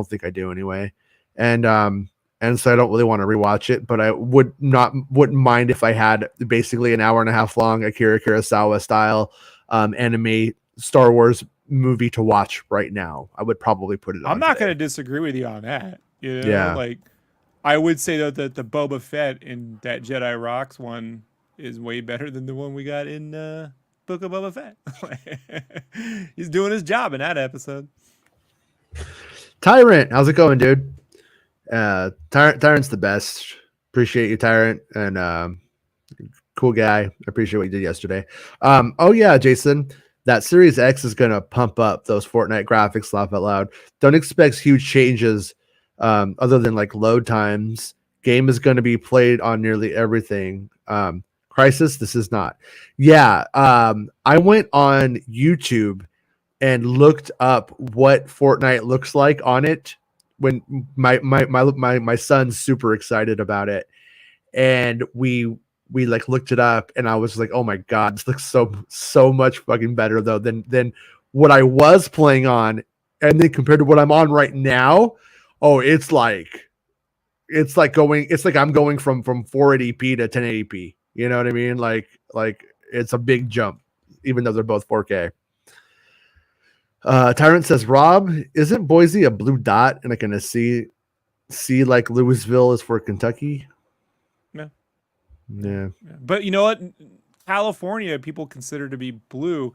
think I do anyway. And so I don't really want to rewatch it, but I wouldn't mind if I had basically an hour and a half long Akira Kurosawa style anime Star Wars movie to watch right now. I would probably put it on. I'm not going to disagree with you on that. You know, Yeah. like I would say though that the Boba Fett in that Jedi Rocks one is way better than the one we got in Book of Boba Fett. He's doing his job in that episode. Tyrant, how's it going, dude? Tyrant's the best. Appreciate you, Tyrant, and cool guy. I appreciate what you did yesterday. Oh yeah, Jason, that Series X is gonna pump up those Fortnite graphics. Laugh out loud. Don't expect huge changes, other than like load times. Game is going to be played on nearly everything. Crisis, this is not. Yeah, I went on YouTube and looked up what Fortnite looks like on it when my son's super excited about it, and we like looked it up, and I was like, oh my god, this looks so much fucking better though than what I was playing on, and then compared to what I'm on right now, oh, it's like I'm going from 480p to 1080p. You know what I mean? Like it's a big jump, even though they're both 4K. Tyrant says, Rob, isn't Boise a blue dot and like in a C like Louisville is for Kentucky? No. Yeah. But you know what? California people consider to be blue,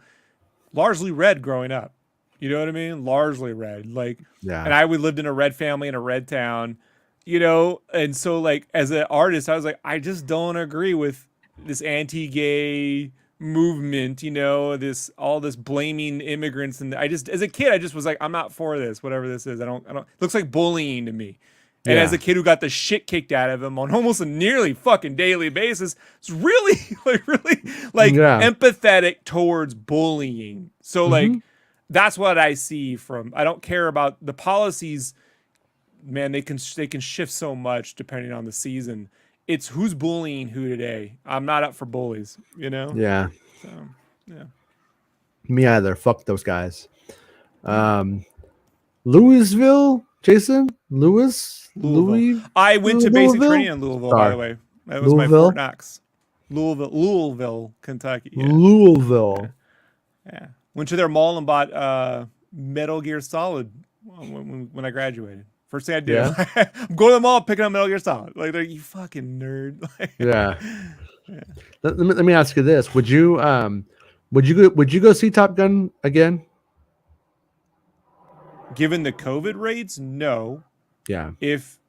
largely red growing up. You know what I mean? Largely red. Like, yeah. And we lived in a red family in a red town, you know? And so like as an artist, I was like, I just don't agree with this anti-gay movement, you know, all this blaming immigrants. And I just, as a kid, I just was like, I'm not for this, whatever this is. I don't, it looks like bullying to me. And as a kid who got the shit kicked out of him on almost a nearly fucking daily basis, it's really empathetic towards bullying. So like, that's what I see from, I don't care about the policies, man, they can shift so much depending on the season. It's who's bullying who today. I'm not up for bullies, you know? Yeah. So, yeah. Me either. Fuck those guys. Louisville, Jason? Louisville. I went to basic training in Louisville, by the way. That was my Fort Knox. Louisville, Kentucky. Yeah. Louisville. Yeah. Went to their mall and bought Metal Gear Solid when I graduated. First thing I did, I'm going to the mall picking up Metal Gear Solid. Like, you fucking nerd. Yeah. Let me ask you this: would you go see Top Gun again? Given the COVID rates, no. Yeah. If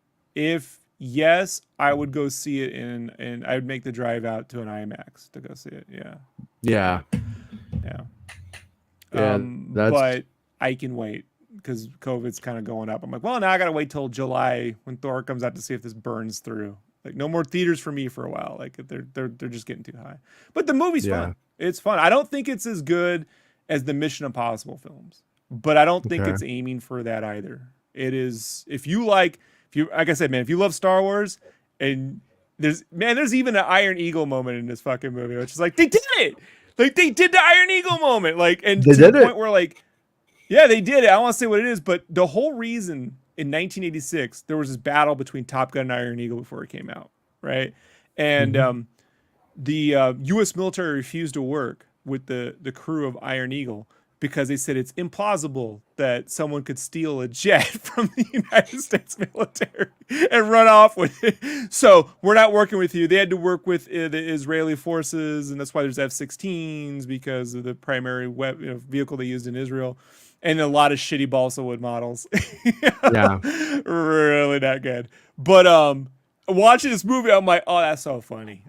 yes, I would go see it and I would make the drive out to an IMAX to go see it. Yeah. Yeah. Yeah. But I can wait because COVID's kind of going up. I'm like, well, now I gotta wait till July when Thor comes out to see if this burns through. Like, no more theaters for me for a while. Like, they're just getting too high. But the movie's fun. It's fun. I don't think it's as good as the Mission Impossible films, but I don't think it's aiming for that either. It is, if you like I said, man, if you love Star Wars, and there's even an Iron Eagle moment in this fucking movie, which is like, they did it. Like, they did the Iron Eagle moment. Like, and to the point where, like, yeah, they did it. I don't want to say what it is, but the whole reason in 1986 there was this battle between Top Gun and Iron Eagle before it came out, right? And the U.S. military refused to work with the crew of Iron Eagle because they said it's implausible that someone could steal a jet from the United States military and run off with it. So we're not working with you. They had to work with the Israeli forces, and that's why there's F-16s, because of the primary vehicle they used in Israel. and a lot of shitty balsa wood models. Yeah. Really not good. But watching this movie, I'm like, oh, that's so funny.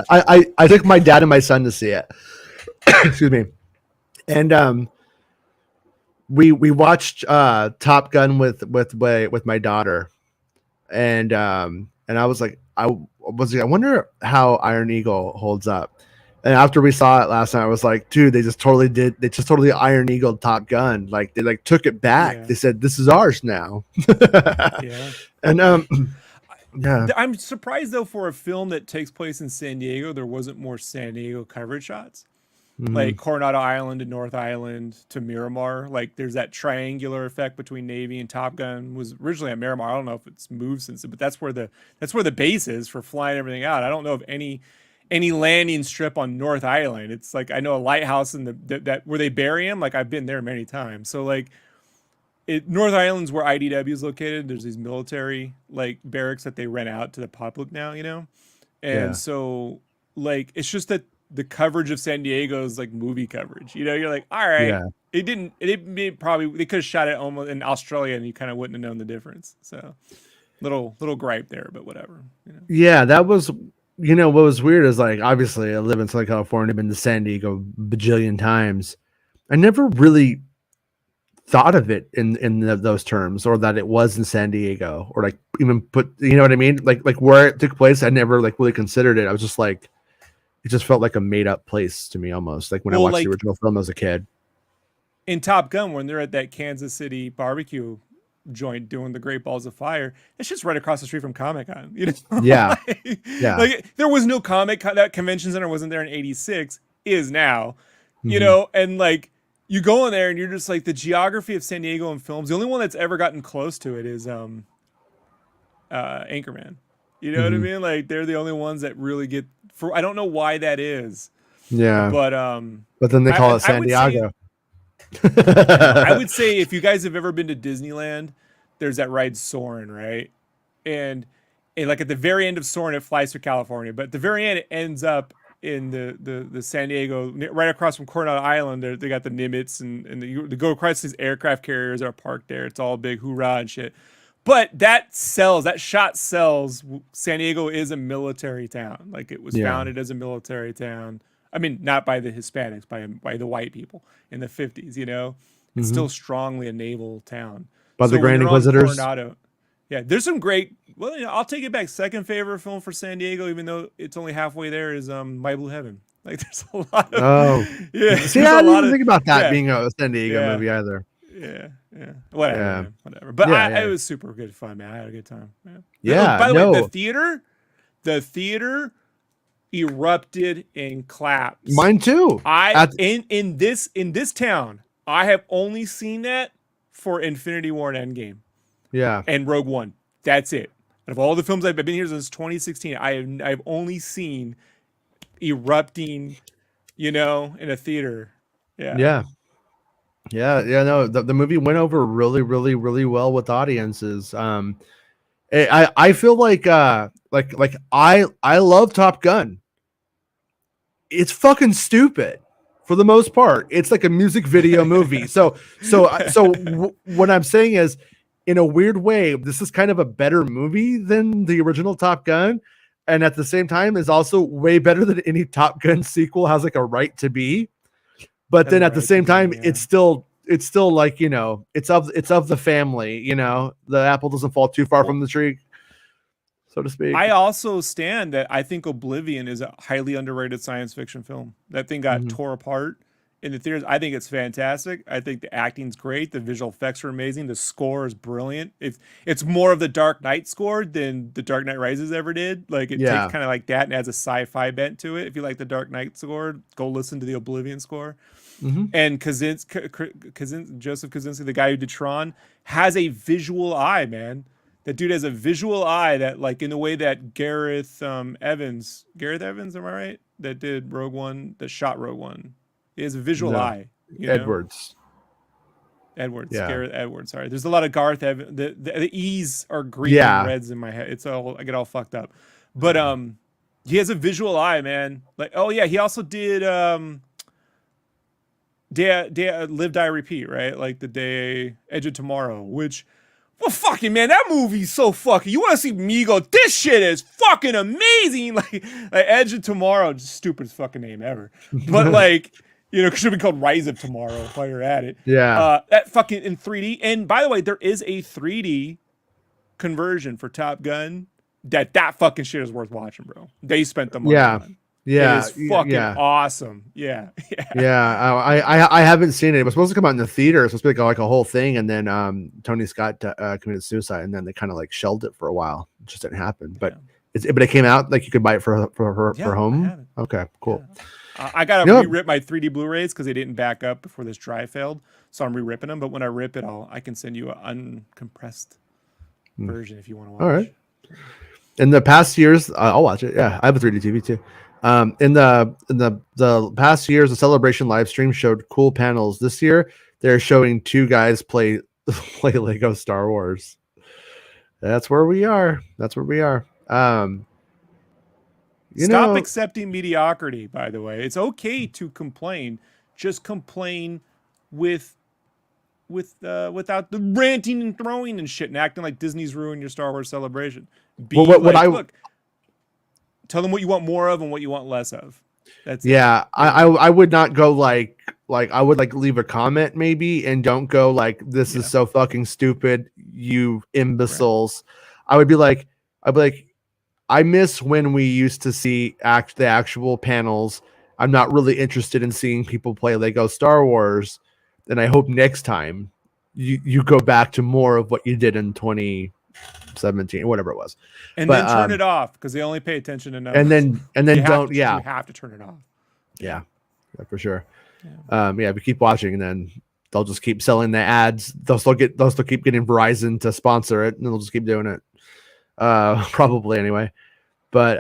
I took my dad and my son to see it. Excuse me. And we watched Top Gun with my daughter, and I was like, I wonder how Iron Eagle holds up. And after we saw it last night, I was like, dude, they just totally Iron Eagle Top Gun. Like they like took it back. Yeah. They said, this is ours now. Yeah. And yeah. I'm surprised though, for a film that takes place in San Diego, there wasn't more San Diego coverage shots. Like Coronado Island to North Island to Miramar. Like there's that triangular effect between Navy and Top Gun. Was originally at Miramar. I don't know if it's moved since, but that's where the base is for flying everything out. I don't know of any landing strip on North Island. It's like, I know a lighthouse in that where they bury him. Like I've been there many times. So like North Island's where IDW is located. There's these military like barracks that they rent out to the public now, you know? And so like, it's just that the coverage of San Diego is like movie coverage, you know? You're like, all right, it probably, they could have shot it almost in Australia and you kind of wouldn't have known the difference. So little gripe there, but whatever, you know? Yeah, that was, you know, what was weird is like, obviously I live in Southern California, been to San Diego bajillion times. I never really thought of it in those terms, or that it was in San Diego, or like even put, you know what I mean? Like where it took place, I never like really considered it. I was just like, it just felt like a made up place to me almost, like when I watched the original film as a kid. In Top Gun, when they're at that Kansas City barbecue joint doing the Great Balls of Fire, it's just right across the street from Comic-Con, you know? Yeah. Like there was no that convention center wasn't there in 86, is now, you know? And like you go in there and you're just like, the geography of San Diego in films, the only one that's ever gotten close to it is Anchorman. You know what I mean? Like they're the only ones that really get, I don't know why that is. Yeah. But then they call it San Diego. I would say if you guys have ever been to Disneyland, there's that ride Soarin', right? And like at the very end of Soarin', it flies through California, but at the very end, it ends up in the San Diego, right across from Coronado Island. They got the Nimitz and they go across these aircraft carriers are parked there. It's all big hoorah and shit. But that shot sells. San Diego is a military town. Like it was founded as a military town. I mean, not by the Hispanics, by the white people in the 50s, you know? It's still strongly a naval town. By the Grand Inquisitors? Coronado, yeah, there's some great, well, you know, I'll take it back. Second favorite film for San Diego, even though it's only halfway there, is My Blue Heaven. Like there's a lot of... See, I didn't even think about that being a San Diego movie either. Yeah. Whatever. But it was super good fun, man. I had a good time. Yeah. By the way, the theater erupted in claps. Mine too. In this town, I have only seen that for Infinity War and Endgame. Yeah. And Rogue One. That's it. Out of all the films I've been here since 2016, I've only seen erupting, you know, in a theater. Yeah. No, the movie went over really, really, really well with audiences. I feel like I love Top Gun. It's fucking stupid for the most part. It's like a music video movie. So what I'm saying is, in a weird way, this is kind of a better movie than the original Top Gun, and at the same time is also way better than any Top Gun sequel has like a right to be. But then at the same time, it's still like, you know, it's of the family, you know, the apple doesn't fall too far from the tree, so to speak. I also stand that I think Oblivion is a highly underrated science fiction film. That thing got tore apart in the theaters. I think it's fantastic. I think the acting's great. The visual effects are amazing. The score is brilliant. It's more of the Dark Knight score than the Dark Knight Rises ever did. Like it takes kind of like that and adds a sci-fi bent to it. If you like the Dark Knight score, go listen to the Oblivion score. And Joseph Kosinski, the guy who did Tron, has a visual eye, man. That dude has a visual eye that, like, in the way that Gareth Evans, am I right? That did Rogue One, that shot Rogue One. He has a visual eye. Edwards. Gareth Edwards. Sorry, there's a lot of Garth Evans. The E's are green and reds in my head. I get all fucked up. But he has a visual eye, man. Like, oh yeah, he also did Live, Die, Repeat, right? Like the day Edge of Tomorrow, which, well, fucking man, that movie's so fucking. You want to see me go? This shit is fucking amazing. Like Edge of Tomorrow, just stupidest fucking name ever. But like, should be called Rise of Tomorrow while you're at it. Yeah. That fucking in 3D. And by the way, there is a 3D conversion for Top Gun. That fucking shit is worth watching, bro. They spent the money on. Yeah, it is fucking awesome. Yeah. I haven't seen it. It was supposed to come out in the theater. It was supposed to be like a whole thing, and then Tony Scott committed suicide, and then they kind of like shelved it for a while. It just didn't happen. But but it came out like you could buy it for home. Okay, cool. Yeah. I gotta re-rip my 3D Blu-rays because they didn't back up before this drive failed, so I'm re-ripping them. But when I rip it, I can send you an uncompressed version if you want to watch. All right. In the past years, I'll watch it. Yeah, I have a 3D TV too. In the past years, the Celebration live stream showed cool panels. This year, they're showing two guys play Lego Star Wars. That's where we are. Stop accepting mediocrity. By the way, it's okay to complain. Just complain without the ranting and throwing and shit and acting like Disney's ruined your Star Wars Celebration. Look, tell them what you want more of and what you want less of. That's I would not go like I would like leave a comment maybe and don't go like this is so fucking stupid, you imbeciles. Right. I'd be like I miss when we used to see the actual panels. I'm not really interested in seeing people play Lego Star Wars, and I hope next time you go back to more of what you did in 2017, whatever it was, and then turn it off because they only pay attention to numbers. And then don't. You have to turn it off. Yeah, for sure. If you keep watching, and then they'll just keep selling the ads. They'll still keep getting Verizon to sponsor it, and they'll just keep doing it. Probably anyway. But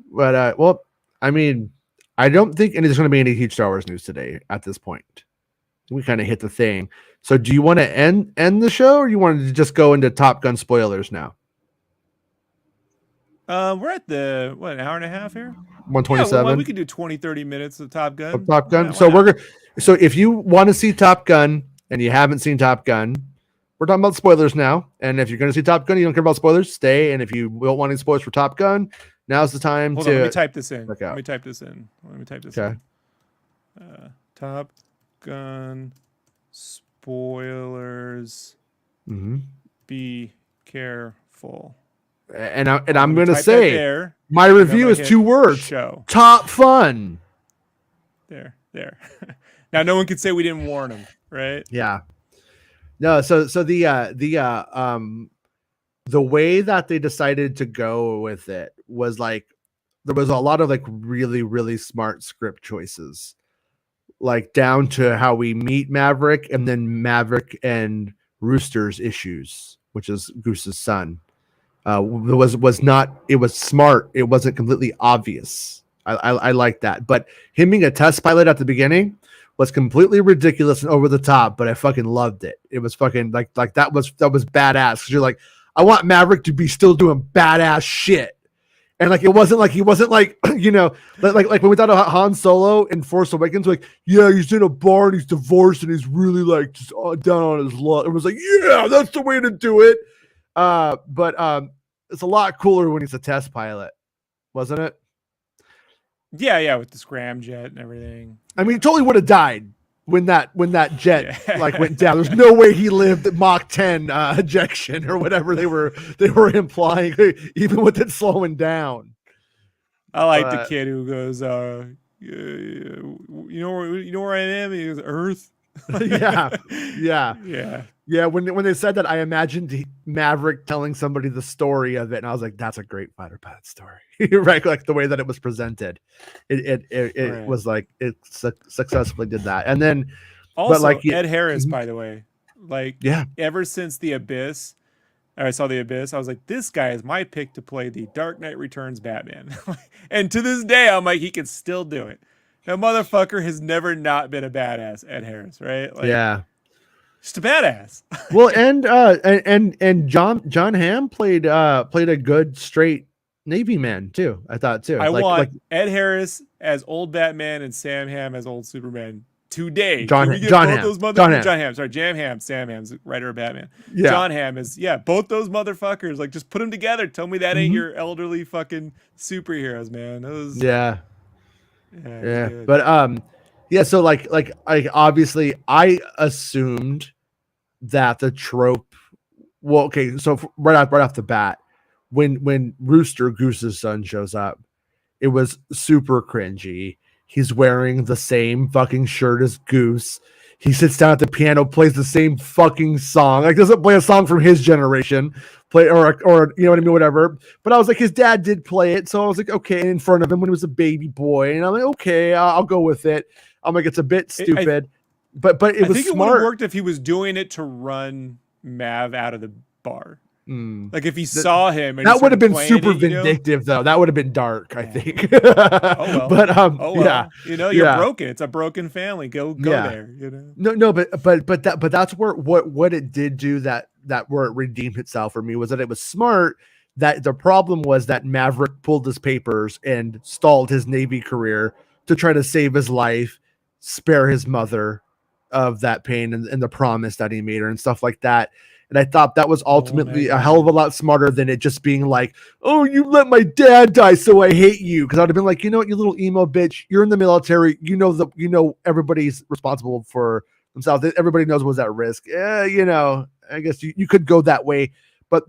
well, I mean, I don't think there's going to be any huge Star Wars news today at this point. We kind of hit the thing. So do you want to end the show, or you wanted to just go into Top Gun spoilers now? We're at an hour and a half here? 127. Yeah, we could do 20, 30 minutes of Top Gun. So if you want to see Top Gun and you haven't seen Top Gun, we're talking about spoilers now. And if you're going to see Top Gun, you don't care about spoilers, stay. And if you don't want any spoilers for Top Gun, now's the time Hold to... on, let me type this in. Okay. Top Gun spoilers. Mm-hmm. Be careful. And I'm going to say, my review is 2 words. Show. Top fun. There. Now, no one can say we didn't warn them, right? Yeah. No, so the way that they decided to go with it was like there was a lot of like really, really smart script choices, like down to how we meet Maverick and then Maverick and Rooster's issues, which is Goose's son. It was smart. It wasn't completely obvious. I like that, but him being a test pilot at the beginning was completely ridiculous and over the top, but I fucking loved it. It was fucking like that was badass. Cause you're like, I want Maverick to be still doing badass shit. And like, it wasn't like, he wasn't like, like when we thought of Han Solo in Force Awakens, like, yeah, he's in a bar and he's divorced and he's really like just down on his luck. It was like, yeah, that's the way to do it. But it's a lot cooler when he's a test pilot, wasn't it? Yeah, with the scramjet and everything. I mean, he totally would have died when that jet like went down. There's no way he lived at Mach 10 ejection or whatever they were implying, even with it slowing down. I like the kid who goes, you know where I am? He goes, Earth. Yeah. When they said that, I imagined Maverick telling somebody the story of it, and I was like, "That's a great fighter pilot story." Right, like the way that it was presented, it was like it successfully did that. And then also, but like Ed Harris, by the way, ever since The Abyss, I saw The Abyss, I was like, this guy is my pick to play the Dark Knight Returns Batman. And to this day, I'm like, he can still do it. That motherfucker has never not been a badass, Ed Harris, right? Like, just a badass. Well, and John Hamm played a good straight Navy man too. I thought too. I like want Ed Harris as old Batman and Sam Hamm as old Superman today. John Can we get John both Hamm. those John motherfuckers? Hamm. John Hamm. Sorry, Jam Hamm. Sam Hamm's writer of Batman. Yeah. John Hamm is, both those motherfuckers. Like, just put them together. Tell me that ain't your elderly fucking superheroes, man. Those, Yeah. good. But yeah, so like I obviously I assumed that the trope, well, okay, so right off the bat, when Rooster Goose's son shows up, it was super cringy. He's wearing the same fucking shirt as Goose. He sits down at the piano, plays the same fucking song. Like, doesn't play a song from his generation, play or you know what I mean, whatever. But I was like, his dad did play it, so I was like, okay, in front of him when he was a baby boy, and I'm like, okay, I'll go with it. I'm like, it's a bit stupid, but it was I think smart. it would have worked if he was doing it to run Mav out of the bar. Like if he saw him, and that would have been super it, vindictive, though. That would have been dark, I think. Oh well. But yeah, you're broken. It's a broken family. Go there. No, but that's where what it did do that where it redeemed itself for me was that it was smart. That the problem was that Maverick pulled his papers and stalled his Navy career to try to save his life, spare his mother of that pain and the promise that he made her and stuff like that. And I thought that was ultimately a hell of a lot smarter than it just being like, oh, you let my dad die, so I hate you. Because I'd have been like, you know what, you little emo bitch, you're in the military. You know everybody's responsible for themselves. Everybody knows what's at risk. I guess you could go that way. But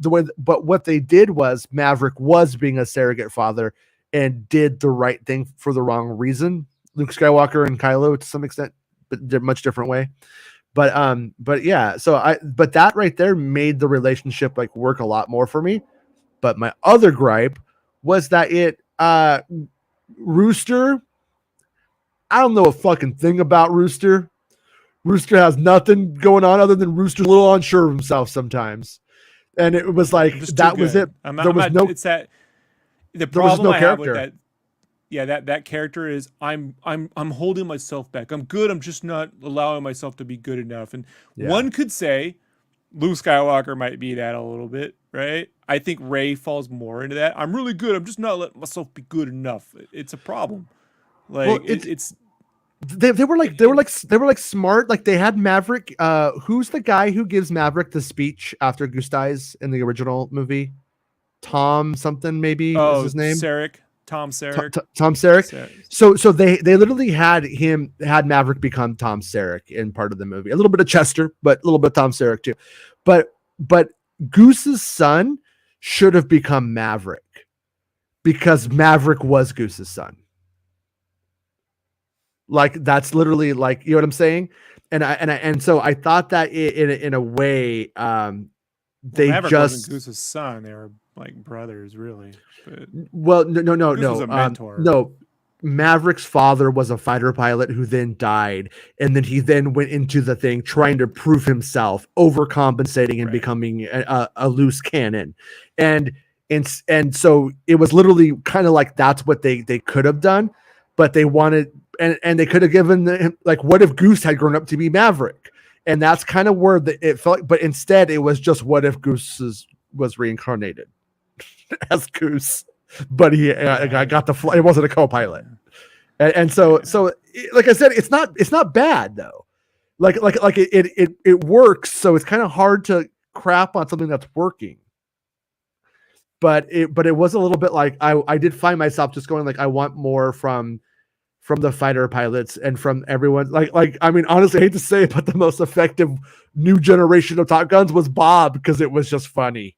what they did was Maverick was being a surrogate father and did the right thing for the wrong reason. Luke Skywalker and Kylo to some extent, but they're much different way. But yeah, but that right there made the relationship like work a lot more for me. But my other gripe was that Rooster, I don't know a fucking thing about Rooster. Rooster has nothing going on other than Rooster's a little unsure of himself sometimes. And it was like, that was it. It's that the problem I have with that. Yeah, that character is I'm holding myself back. I'm good. I'm just not allowing myself to be good enough. And one could say Luke Skywalker might be that a little bit, right? I think Rey falls more into that. I'm really good. I'm just not letting myself be good enough. It's a problem. Like they were like smart. Like they had Maverick. Who's the guy who gives Maverick the speech after Goose dies in the original movie? Tom something maybe is his name. Tom Sarek. Tom Sarek. So they literally had Maverick become Tom Sarek in part of the movie. A little bit of Chester, but a little bit of Tom Sarek too. But Goose's son should have become Maverick because Maverick was Goose's son. Like that's literally like, you know what I'm saying? And so I thought that in a way Maverick wasn't Goose's son. They were like brothers, really. But well, no. Goose was a mentor. No, Maverick's father was a fighter pilot who then died, and then he then went into the thing trying to prove himself, overcompensating and becoming a loose cannon, and so it was literally kind of like that's what they could have done, but they wanted and they could have given like, what if Goose had grown up to be Maverick? And that's kind of where it felt like, but instead it was just what if Goose was reincarnated as Goose, but he got the flight. It wasn't a co-pilot, and so like I said, it's not bad though. Like it works. So it's kind of hard to crap on something that's working. But it was a little bit like I did find myself just going like, I want more from the fighter pilots and from everyone. Like I mean, honestly, I hate to say it, but the most effective new generation of Top Guns was Bob, because it was just funny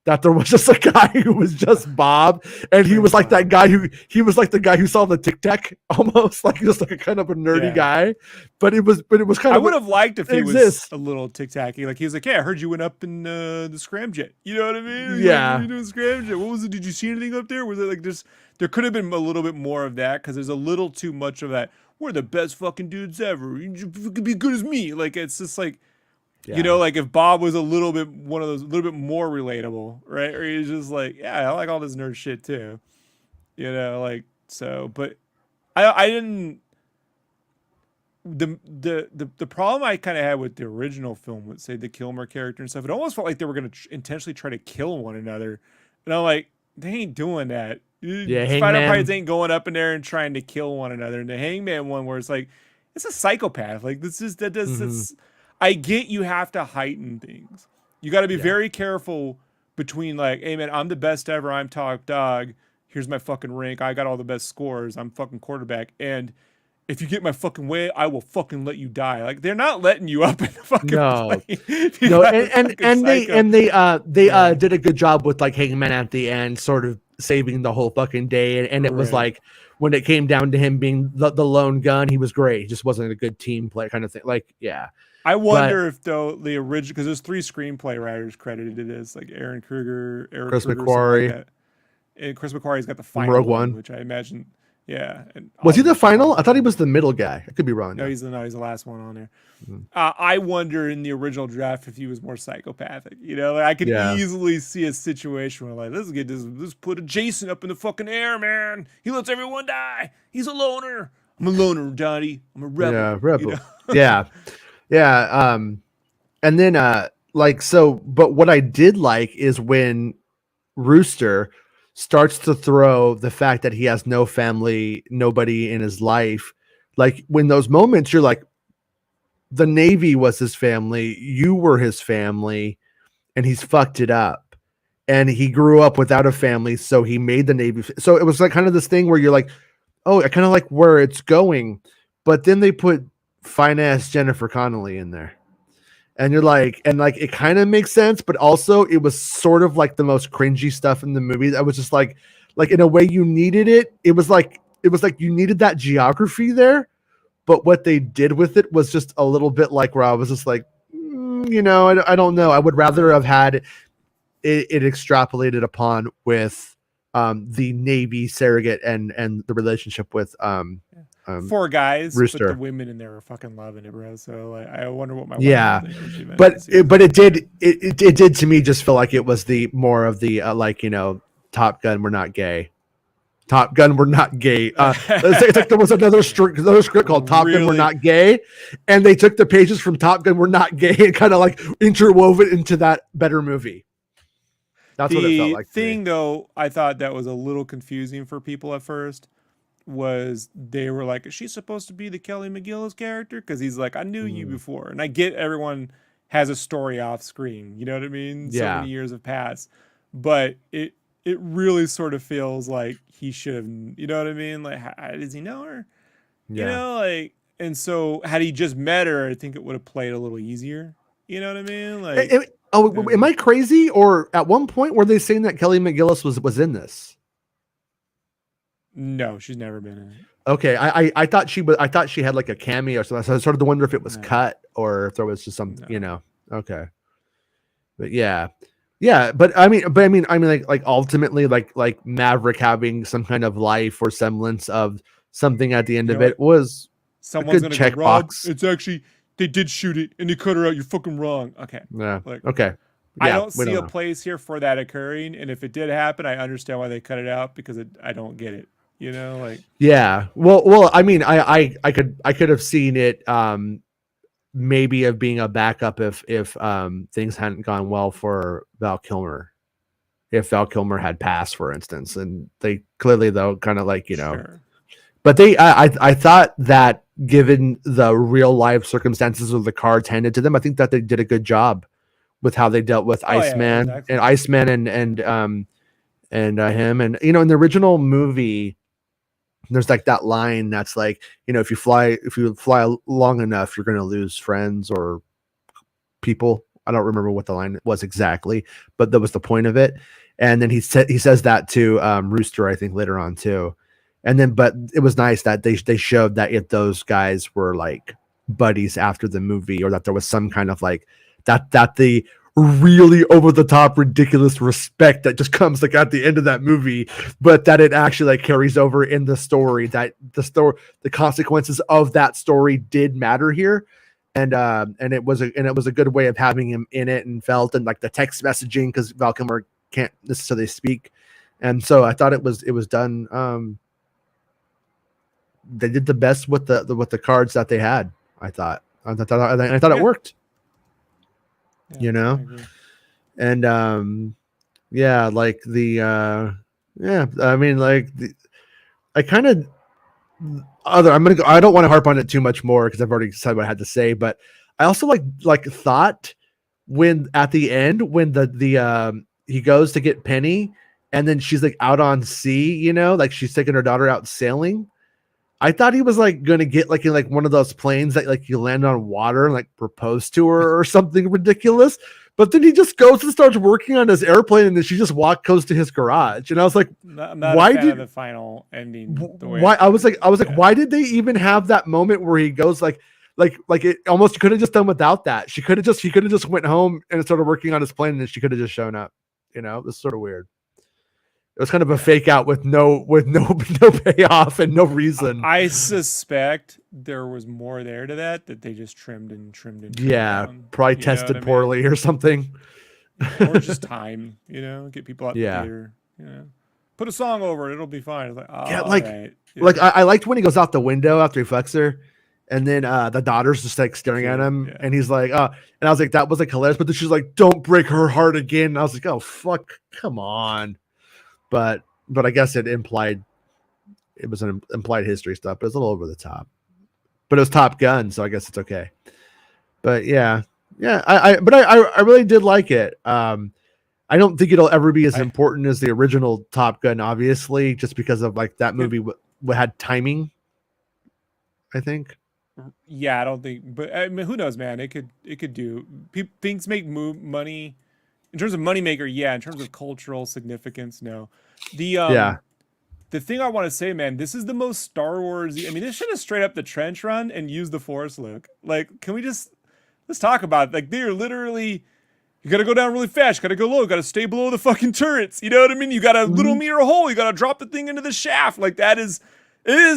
that there was just a guy who was just Bob, and he was like that guy the guy who saw the Tic Tac, almost like just like a kind of a nerdy guy. But it was kind of. I would have liked if he was a little Tic Tacy. Like he was like, "Yeah, I heard you went up in the scramjet." You know what I mean? Yeah. Like, you doing scramjet? What was it? Did you see anything up there? Was it like just? There could have been a little bit more of that, because there's a little too much of that. We're the best fucking dudes ever. You could be good as me. Like it's just like. Yeah. You know, like if Bob was a little bit one of those, a little bit more relatable, right? Or he's just like, yeah, I like all this nerd shit too, you know, like so. But I didn't. The problem I kind of had with the original film, let's say the Kilmer character and stuff, it almost felt like they were going to intentionally try to kill one another, and I'm like, they ain't doing that. Yeah, Spider Hangman. Pirates ain't going up in there and trying to kill one another. And the Hangman one, where it's like, it's a psychopath. Like this is that does. It's, I get you have to heighten things. You got to be very careful between like, hey man, I'm the best ever. I'm top dog. Here's my fucking rank. I got all the best scores. I'm fucking quarterback. And if you get my fucking way, I will fucking let you die. Like they're not letting you up in the fucking plane. No, and they did a good job with like Hangman at the end, sort of saving the whole fucking day. And it was like when it came down to him being the lone gun, he was great. He just wasn't a good team player kind of thing. Like, yeah. I wonder if though the original, because there's 3 screenplay writers credited to this, like Aaron Kruger, Eric Chris Kruger, McQuarrie, like and Chris McQuarrie's got the final Rogue One, which I imagine, yeah. And was he the final? I thought he was the middle guy. I could be wrong. No, he's the last one on there. I wonder in the original draft if he was more psychopathic. You know, like I could easily see a situation where like let's put a Jason up in the fucking air, man. He lets everyone die. He's a loner. I'm a loner, Donnie. I'm a rebel. Yeah, rebel. You know? Yeah. And then but what I did like is when Rooster starts to throw the fact that he has no family, nobody in his life. Like when those moments you're like, the Navy was his family, you were his family, and he's fucked it up. And he grew up without a family, so he made the Navy. So it was like kind of this thing where you're like, oh, I kind of like where it's going. But then they put fine ass Jennifer Connelly in there. And you're like, and like it kind of makes sense, but also it was sort of like the most cringy stuff in the movie. I was just like in a way you needed it. It was like you needed that geography there, but what they did with it was just a little bit like where I was just like, I don't know. I would rather have had it extrapolated upon with the Navy surrogate and the relationship with 4 guys, Rooster. but the women in there are fucking loving it, bro. So like, I wonder what my wife will think but it did to me just feel like it was the more of the Top Gun, we're not gay. Top Gun, we're not gay. It's like there was another script called Top Gun, we're not gay, and they took the pages from Top Gun, we're not gay, and kind of like interwove it into that better movie. That's what it felt like. The thing, though, I thought that was a little confusing for people at first. Was they were like, is she supposed to be the Kelly McGillis character? Because he's like, I knew you before. And I get everyone has a story off screen. You know what I mean? Yeah. So many years have passed. But it really sort of feels like he should have, you know what I mean? Like, does he know her? Yeah. You know, like, and so had he just met her, I think it would have played a little easier. You know what I mean? Like, am I crazy? Or at one point were they saying that Kelly McGillis was in this? No, she's never been in it. Okay, I thought she was. I thought she had like a cameo, so I started to wonder if it was cut or if there was just some, Okay, but yeah. But I mean, like ultimately, like Maverick having some kind of life or semblance of something at the end of it was someone's a good gonna checkbox. It's actually they did shoot it and they cut her out. You're fucking wrong. Okay. Yeah. Like, okay. Yeah, I don't see a place here for that occurring, and if it did happen, I understand why they cut it out because I don't get it. You know, like well, I mean, I could have seen it maybe of being a backup if things hadn't gone well for Val Kilmer, if Val Kilmer had passed, for instance, and they clearly though kind of like sure. But I thought that given the real life circumstances of the cards handed to them, I think that they did a good job with how they dealt with Iceman and Iceman and him, and in the original movie. There's like that line that's like, if you fly long enough, you're going to lose friends or people. I don't remember what the line was exactly, but that was the point of it. And then he says that to Rooster, I think later on too. And then, but it was nice that they showed that if those guys were like buddies after the movie, or that there was some kind of like that the really over the top ridiculous respect that just comes like at the end of that movie, but that it actually like carries over in the story, that the consequences of that story did matter here. And it was a good way of having him in it, and felt, and like the text messaging, because Val Kilmer can't necessarily speak. And so I thought it was done. They did the best with the cards that they had. I thought it worked. Yeah, and like the Yeah, I mean, like, I kind of I'm gonna go. I don't want to harp on it too much more because I've already said what I had to say. But I also thought when at the end when the he goes to get Penny and then she's like out on sea, you know, like she's taking her daughter out sailing. I thought he was like going to get like in like one of those planes that like you land on water and like propose to her or something ridiculous. But then he just goes and starts working on his airplane, and then she just goes to his garage, and I was like, I'm not a fan of the final ending. Why? I was like, why did they even have that moment where he goes like it almost could have just done without that. He could have just went home and started working on his plane, and then she could have just shown up. You know, it was sort of weird. It was kind of a fake out with no payoff and no reason. I suspect there was more there to that they just trimmed and yeah, down, probably tested poorly or something. Or just time, you know, get people out the theater, you know. Put a song over it, it'll be fine. It's like, oh, yeah, like, right. like I liked when he goes out the window after he fucks her, and then the daughter's just like staring at him, and he's like, and I was like, that was like hilarious. But then she's like, don't break her heart again. And I was like, oh fuck, come on. But I guess it was an implied history stuff, but it's a little over the top. But it was Top Gun, so I guess it's okay. But yeah, I really did like it. I don't think it'll ever be as important as the original Top Gun, obviously, just because of like that movie had timing, I think. Yeah, I don't think, but I mean, who knows, man? It could do. Things make money. In terms of moneymaker, yeah. In terms of cultural significance, no. The thing I want to say, man, this is the most Star Wars. I mean, this should have straight up the trench run and used the Force Luke. Like, can we let's talk about it? Like, they're literally, you got to go down really fast. You got to go low. You got to stay below the fucking turrets. You know what I mean? You got a little meter hole. You got to drop the thing into the shaft. Like, it is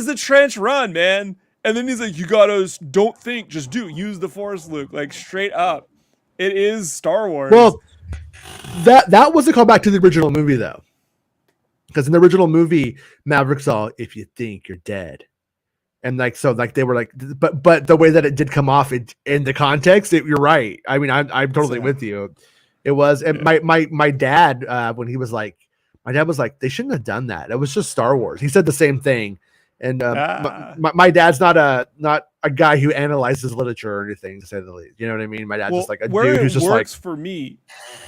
the trench run, man. And then he's like, you got to don't think, just use the Force Luke. Like, straight up. It is Star Wars. Well, that was a callback to the original movie, though. Because in the original movie, Maverick's all, if you think you're dead. And like, so like they were like, but the way that it did come off in the context, you're right. I mean, I'm totally with you. It was, and my dad, when he was like, my dad was like, they shouldn't have done that. It was just Star Wars. He said the same thing. And my dad's not a guy who analyzes literature or anything, to say the least. You know what I mean? My dad's just like a dude who's just like, for me.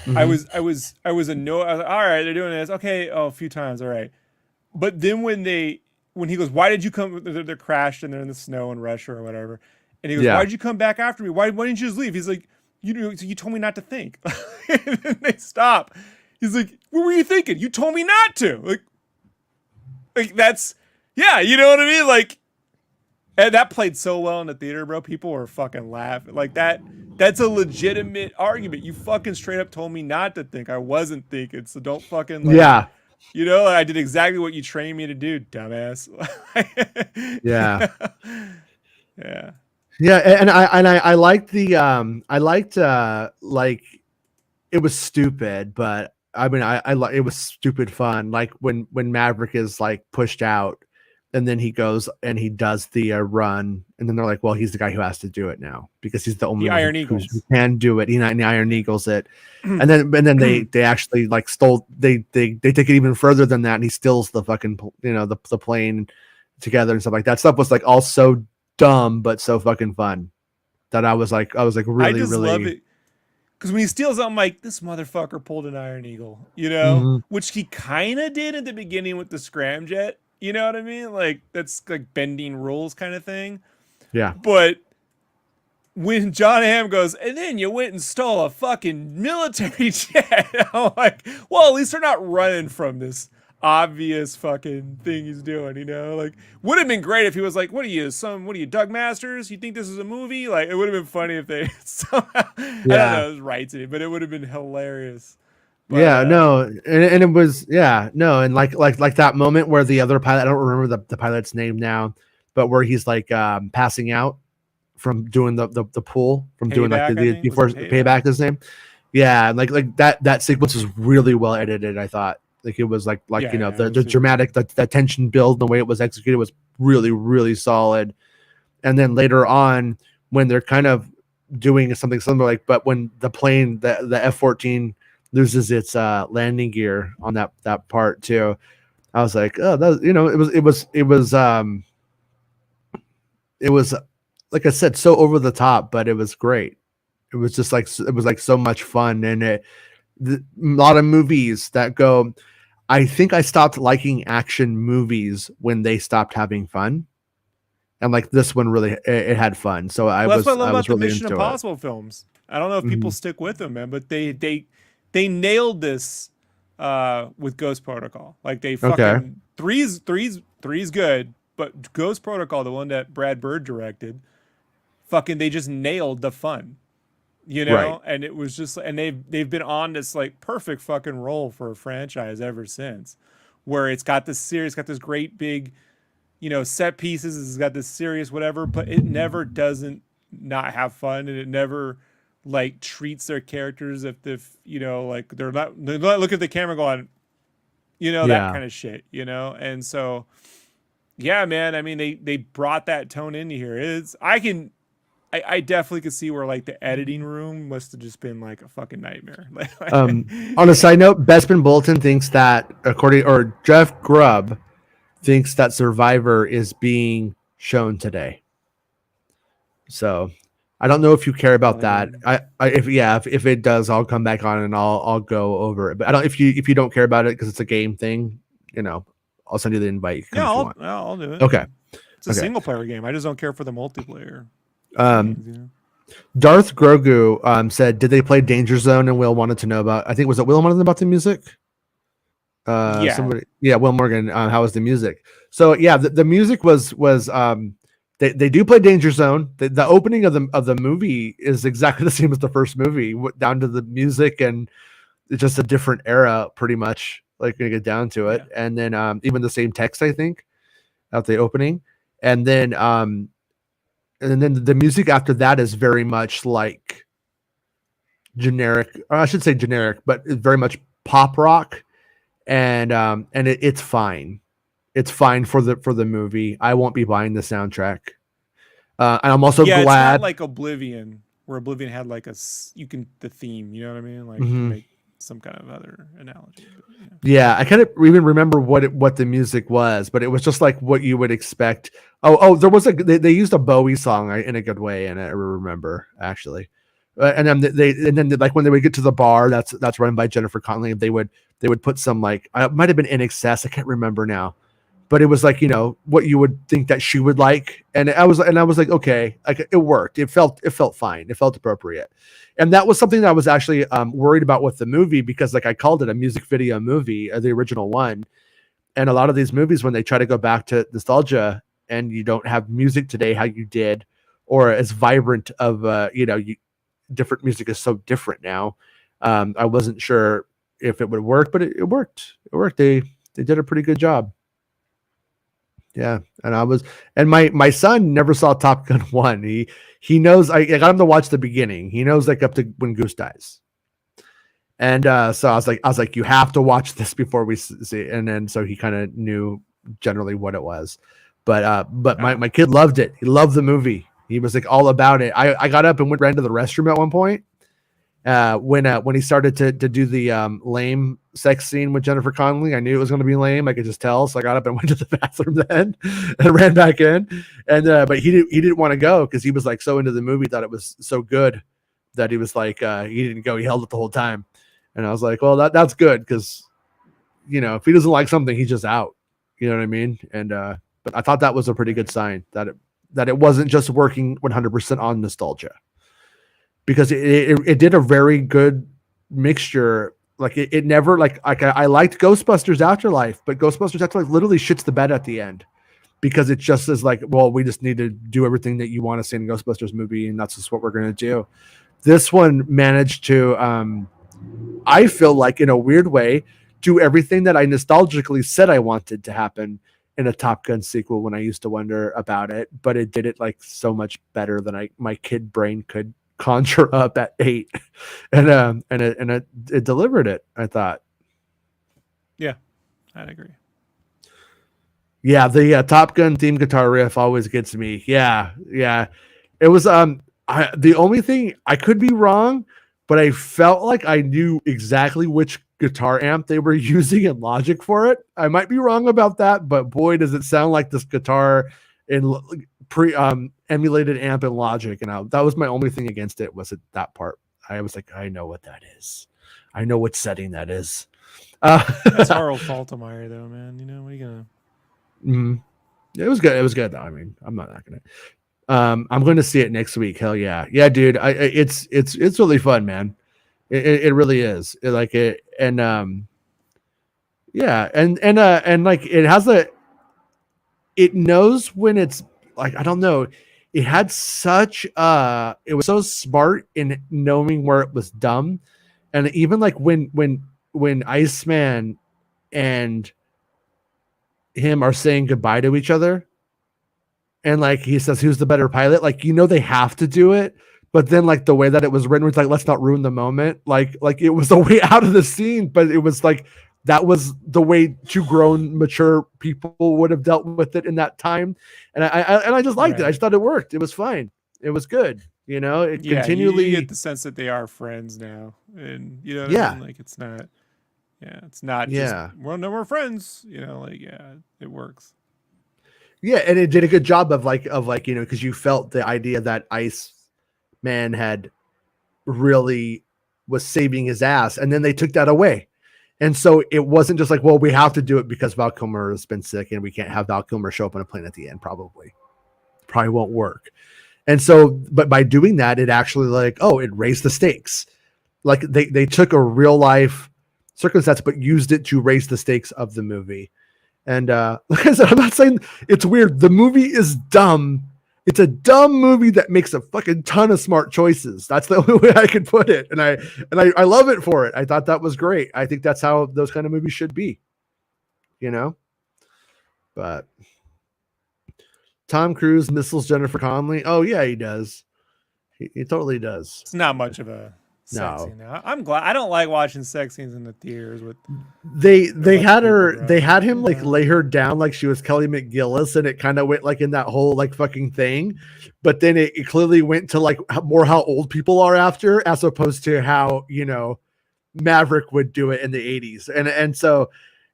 Mm-hmm. I was I was like, all right, they're doing this. Okay, a few times, all right. But then when he goes, why did you come? They're crashed and they're in the snow in Russia or whatever. And he goes, why did you come back after me? Why didn't you just leave? He's like, you told me not to think. And then they stop. He's like, what were you thinking? You told me not to. Like that's. Yeah, you know what I mean? Like, and that played so well in the theater, bro. People were fucking laughing. Like, that's a legitimate argument. You fucking straight up told me not to think. I wasn't thinking, so don't fucking, like, you know, I did exactly what you trained me to do, dumbass. Yeah. Yeah. Yeah, and I liked like, it was stupid, but I mean, it was stupid fun. Like when Maverick is like pushed out, and then he goes and he does the run, and then they're like, well, he's the guy who has to do it now because he's the only one who can do it. He Iron Eagles it, and then they actually like they take it even further than that, and he steals the fucking the plane together and stuff like that. Stuff was like all so dumb but so fucking fun that I was like really, I just really love it. Because when he steals, I'm like, this motherfucker pulled an Iron Eagle, you know, which he kind of did at the beginning with the scramjet. You know what I mean? Like, that's like bending rules kind of thing. Yeah. But when John Hamm goes, and then you went and stole a fucking military jet, I'm like, well, at least they're not running from this obvious fucking thing he's doing, you know? Like, would have been great if he was like, what are you, Doug Masters? You think this is a movie? Like, it would have been funny if they somehow, I don't know, it was right to me, but it would have been hilarious. But, no, and it was, and like that moment where the other pilot, I don't remember the pilot's name now, but where he's like passing out from doing the pool, from doing like the before payback his name. Yeah, like that sequence was really well edited, I thought. Like it was like the dramatic, the tension build, the way it was executed was really, really solid. And then later on, when they're kind of doing something similar, like, but when the plane, the F-14 loses its landing gear on that part too, I was like, oh, that, it was like I said, so over the top, but it was great. It was just like so much fun, and a lot of movies that go. I think I stopped liking action movies when they stopped having fun, and like this one really it had fun. So Well, that's what I love about the really Mission into Impossible films. I don't know if people stick with them, man, but they nailed this with Ghost Protocol. Like they fucking three's good, but Ghost Protocol, the one that Brad Bird directed, fucking they just nailed the fun. You know, Right. and it was just, and they've been on this like perfect fucking roll for a franchise ever since, where it's got this series, got this great big, you know, set pieces, it's got this serious whatever, but it never doesn't not have fun, and it never like treats their characters if you know, like they're not looking at the camera going, you know, that kind of shit, you know. And so yeah, man, I mean they brought that tone into here. I definitely could see where like the editing room must have just been like a fucking nightmare. On a side note, Bespin Bulletin thinks that Jeff Grubb thinks that Survivor is being shown today. So I don't know if you care about that. If it does, I'll come back on and I'll go over it. But I don't if you don't care about it because it's a game thing, you know, I'll send you the invite. I'll do it. Okay. It's a single player game. I just don't care for the multiplayer. Darth Grogu said, did they play Danger Zone? And Will wanted to know about, I think, was it Will wanted to know about the music? Will Morgan, how was the music? So yeah, the music was they do play Danger Zone. The opening of the movie is exactly the same as the first movie, down to the music, and it's just a different era, pretty much. Like gonna get down to it, and then even the same text, I think, at the opening, and then the music after that is very much like generic, or I should say generic, but it's very much pop rock, and it's fine. It's fine for the movie. I won't be buying the soundtrack. And I'm also glad. It's not like Oblivion, where Oblivion had like the theme. You know what I mean? Like to make some kind of other analogy. But, yeah, I kind of even remember what the music was, but it was just like what you would expect. Oh, there was they used a Bowie song in a good way, and I remember actually. And then like when they would get to the bar that's run by Jennifer Connelly, they would put some like, it might have been In Excess, I can't remember now, but it was like, you know, what you would think that she would like, and I was like, okay, like it worked. It felt fine. It felt appropriate, and that was something that I was actually worried about with the movie, because like I called it a music video movie, the original one, and a lot of these movies when they try to go back to nostalgia and you don't have music today how you did, or as vibrant of different music is so different now. I wasn't sure if it would work, but it worked. It worked. They did a pretty good job. Yeah, and my son never saw Top Gun 1. He knows. I got him to watch the beginning. He knows like up to when Goose dies. And so I was like, you have to watch this before we see it. And then so he kind of knew generally what it was. But my kid loved it. He loved the movie. He was like all about it. I got up and ran to the restroom at one point when he started to do the lame sex scene with Jennifer Connelly. I knew it was going to be lame. I could just tell. So I got up and went to the bathroom then and ran back in. And but he didn't want to go because he was like so into the movie, thought it was so good that he was like he didn't go. He held it the whole time. And I was like, well, that's good, because you know, if he doesn't like something, he's just out. You know what I mean? And but I thought that was a pretty good sign that it wasn't just working 100% on nostalgia, because it did a very good mixture. Like it never like I liked Ghostbusters Afterlife, but Ghostbusters Afterlife literally shits the bed at the end, because it just is like, well, we just need to do everything that you want to see in a Ghostbusters movie, and that's just what we're going to do. This one managed to, I feel like in a weird way, do everything that I nostalgically said I wanted to happen in a Top Gun sequel when I used to wonder about it, but it did it like so much better than my kid brain could conjure up at 8, and it delivered it, I thought. Yeah, I'd agree. Yeah, the Top Gun theme guitar riff always gets me. Yeah. It was the only thing, I could be wrong, but I felt like I knew exactly which guitar amp they were using in Logic for it. I might be wrong about that, but boy, does it sound like this guitar in emulated amp in Logic. And that was my only thing against it, was that part. I was like, I know what that is. I know what setting that is. That's Harold Faltermeyer, though, man. You know, what are you gonna? It was good. It was good, though. I mean, I'm not gonna. I'm going to see it next week. Hell yeah, yeah, dude. It's really fun, man. It really is. Yeah, and like it knows when it's like, I don't know. It had such it was so smart in knowing where it was dumb, and even like when Iceman and him are saying goodbye to each other, and like he says, who's the better pilot? Like, they have to do it, but then like the way that it was written was like, let's not ruin the moment. Like it was a way out of the scene, but it was like, that was the way two grown, mature people would have dealt with it in that time. And I just liked it. I just thought it worked. It was fine. It was good. It continually you get the sense that they are friends now, and I mean? Like it's not just we're friends. It works. Yeah, and it did a good job of because you felt the idea that Iceman had really was saving his ass, and then they took that away. And so it wasn't just like, well, we have to do it because Val Kilmer has been sick and we can't have Val Kilmer show up on a plane at the end. Probably won't work. And so, but by doing that, it actually it raised the stakes. Like they took a real life circumstance, but used it to raise the stakes of the movie. And like I said, I'm not saying it's weird. The movie is dumb. It's a dumb movie that makes a fucking ton of smart choices. That's the only way I could put it. And I love it for it. I thought that was great. I think that's how those kind of movies should be, but Tom Cruise missiles Jennifer Connelly. Oh yeah, he does. He totally does. It's not much of a sex scene now. I'm glad. I don't like watching sex scenes in the theaters with. They had him like lay her down like she was Kelly McGillis, and it kind of went like in that whole like fucking thing, but then it clearly went to like more how old people are after, as opposed to how Maverick would do it in the 80s, and so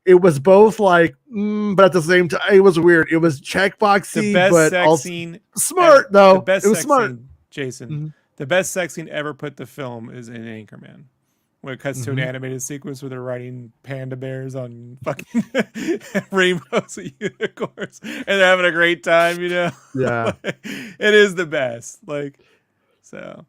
it was both like, but at the same time it was weird. It was checkboxy, but also scene smart though. It was smart, Jason. Mm-hmm. The best sex scene ever put to film is in Anchorman, when it cuts to an animated sequence where they're riding panda bears on fucking rainbows and unicorns, and they're having a great time. Yeah, it is the best. So.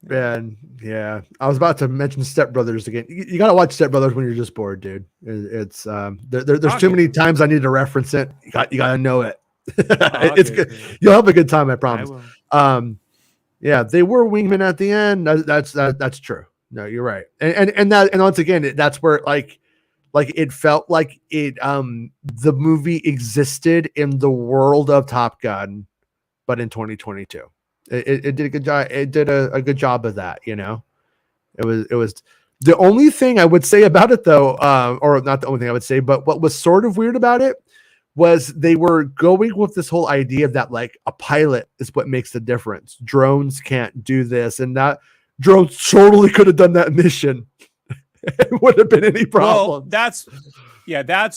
And yeah, I was about to mention Step Brothers again. You got to watch Step Brothers when you're just bored, dude. It's there's too many times I need to reference it. You got to know it. It's good. You'll have a good time, I promise. Yeah, they were wingmen at the end. That's true. No, you're right. And once again, that's where like it felt like it the movie existed in the world of Top Gun, but in 2022. It did a good job. It did a good job of that. It was the only thing I would say about it though, or not the only thing I would say, but what was sort of weird about it was they were going with this whole idea that like a pilot is what makes the difference. Drones can't do this, and that drones totally could have done that mission. It wouldn't have been any problem. Well, that's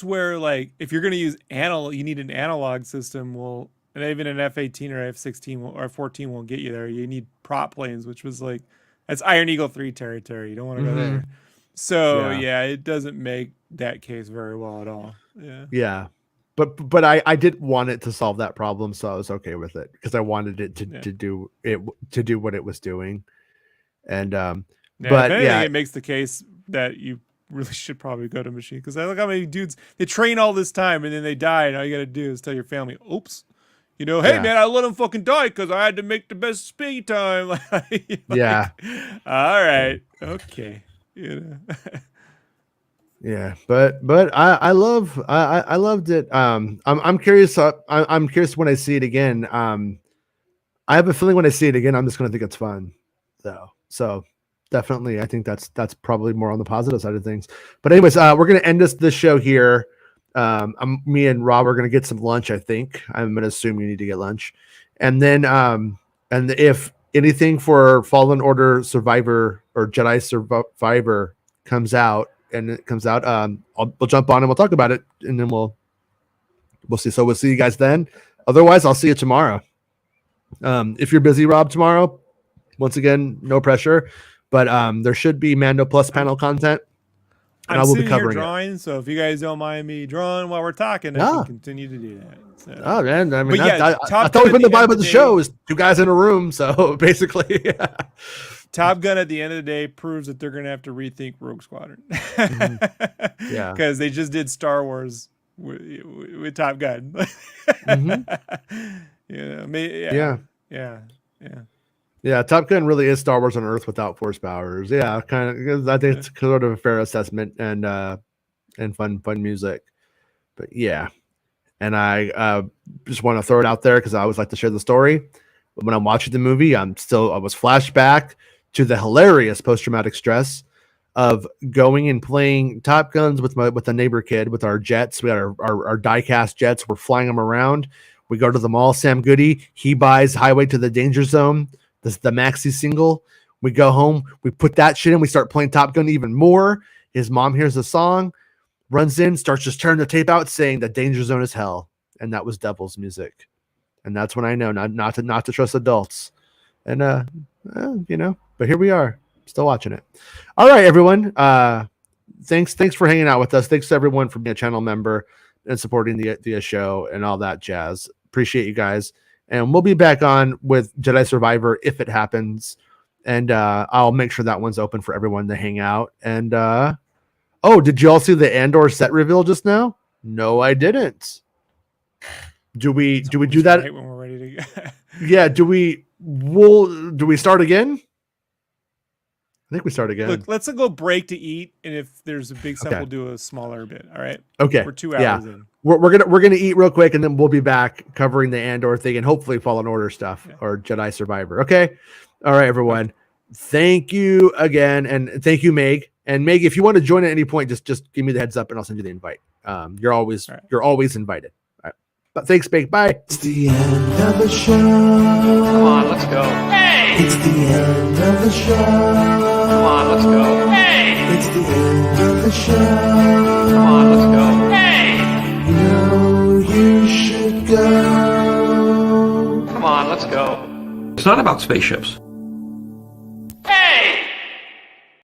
where like if you're going to use you need an analog system. Well, and even an F-18 or F-16 or F-14 won't get you there. You need prop planes, which was like that's Iron Eagle 3 territory. You don't want to go there. So yeah, it doesn't make that case very well at all. Yeah. But I didn't want it to solve that problem, so I was okay with it because I wanted it to do what it was doing. And but it makes the case that you really should probably go to machine, because I look how many dudes they train all this time and then they die, and all you got to do is tell your family, "Oops, hey man, I let him fucking die because I had to make the best speed time." Yeah. All right. Okay. Yeah, but I loved it. I'm curious. I'm curious when I see it again. I have a feeling when I see it again, I'm just gonna think it's fun, though. So definitely, I think that's probably more on the positive side of things. But anyways, we're gonna end this show here. Me and Rob are gonna get some lunch. I think I'm gonna assume you need to get lunch, and then and if anything for Fallen Order Survivor or Jedi Survivor comes out, and it comes out, we'll jump on and we'll talk about it, and then we'll see. So we'll see you guys then. Otherwise, I'll see you tomorrow. If you're busy, Rob, tomorrow, once again, no pressure, but there should be Mando Plus panel content. And I'm I will be sitting here covering drawing, it. so if you guys don't mind me drawing while we're talking, I can continue to do that. So. Oh man, I mean, But yeah, that's always been the vibe of the show is two guys in a room. So basically, Top Gun at the end of the day proves that they're going to have to rethink Rogue Squadron. Yeah, because they just did Star Wars with Top Gun. Yeah, Top Gun really is Star Wars on Earth without force powers. Yeah, kind of. I think it's sort of a fair assessment and fun music. But yeah, and I just want to throw it out there because I always like to share the story. But when I'm watching the movie, I was flashed back to the hilarious post-traumatic stress of going and playing Top Guns with a neighbor kid with our jets. We got our die-cast jets. We're flying them around. We go to the mall. Sam Goody, he buys Highway to the Danger Zone. This is the maxi single. We go home. We put that shit in. We start playing Top Gun even more. His mom hears the song, runs in, starts just turning the tape out, saying the Danger Zone is hell, and that was Devil's music. And that's when I know not to trust adults. And but here we are, still watching it. All right, everyone. Thanks for hanging out with us. Thanks to everyone for being a channel member and supporting the show and all that jazz. Appreciate you guys. And we'll be back on with Jedi Survivor if it happens. And I'll make sure that one's open for everyone to hang out. And did you all see the Andor set reveal just now? No, I didn't. Do we do that right when we're ready to go? Yeah, do we start again? I think we start again. Look, let's go break to eat, and if there's a big set, Okay. we'll do a smaller bit. All right. Okay. We're 2 hours in. We're gonna eat real quick, and then we'll be back covering the Andor thing and hopefully Fallen Order stuff or Jedi Survivor. Okay. All right, everyone. Thank you again, and thank you, Meg. And Meg, if you want to join at any point, just give me the heads up, and I'll send you the invite. You're always invited. All right. But thanks, Meg. Bye. It's the end of the show. Come on, let's go. Hey! It's the end of the show. Come on, let's go. Hey! It's the end of the show. Come on, let's go. Hey! You know you should go. Come on, let's go. It's not about spaceships.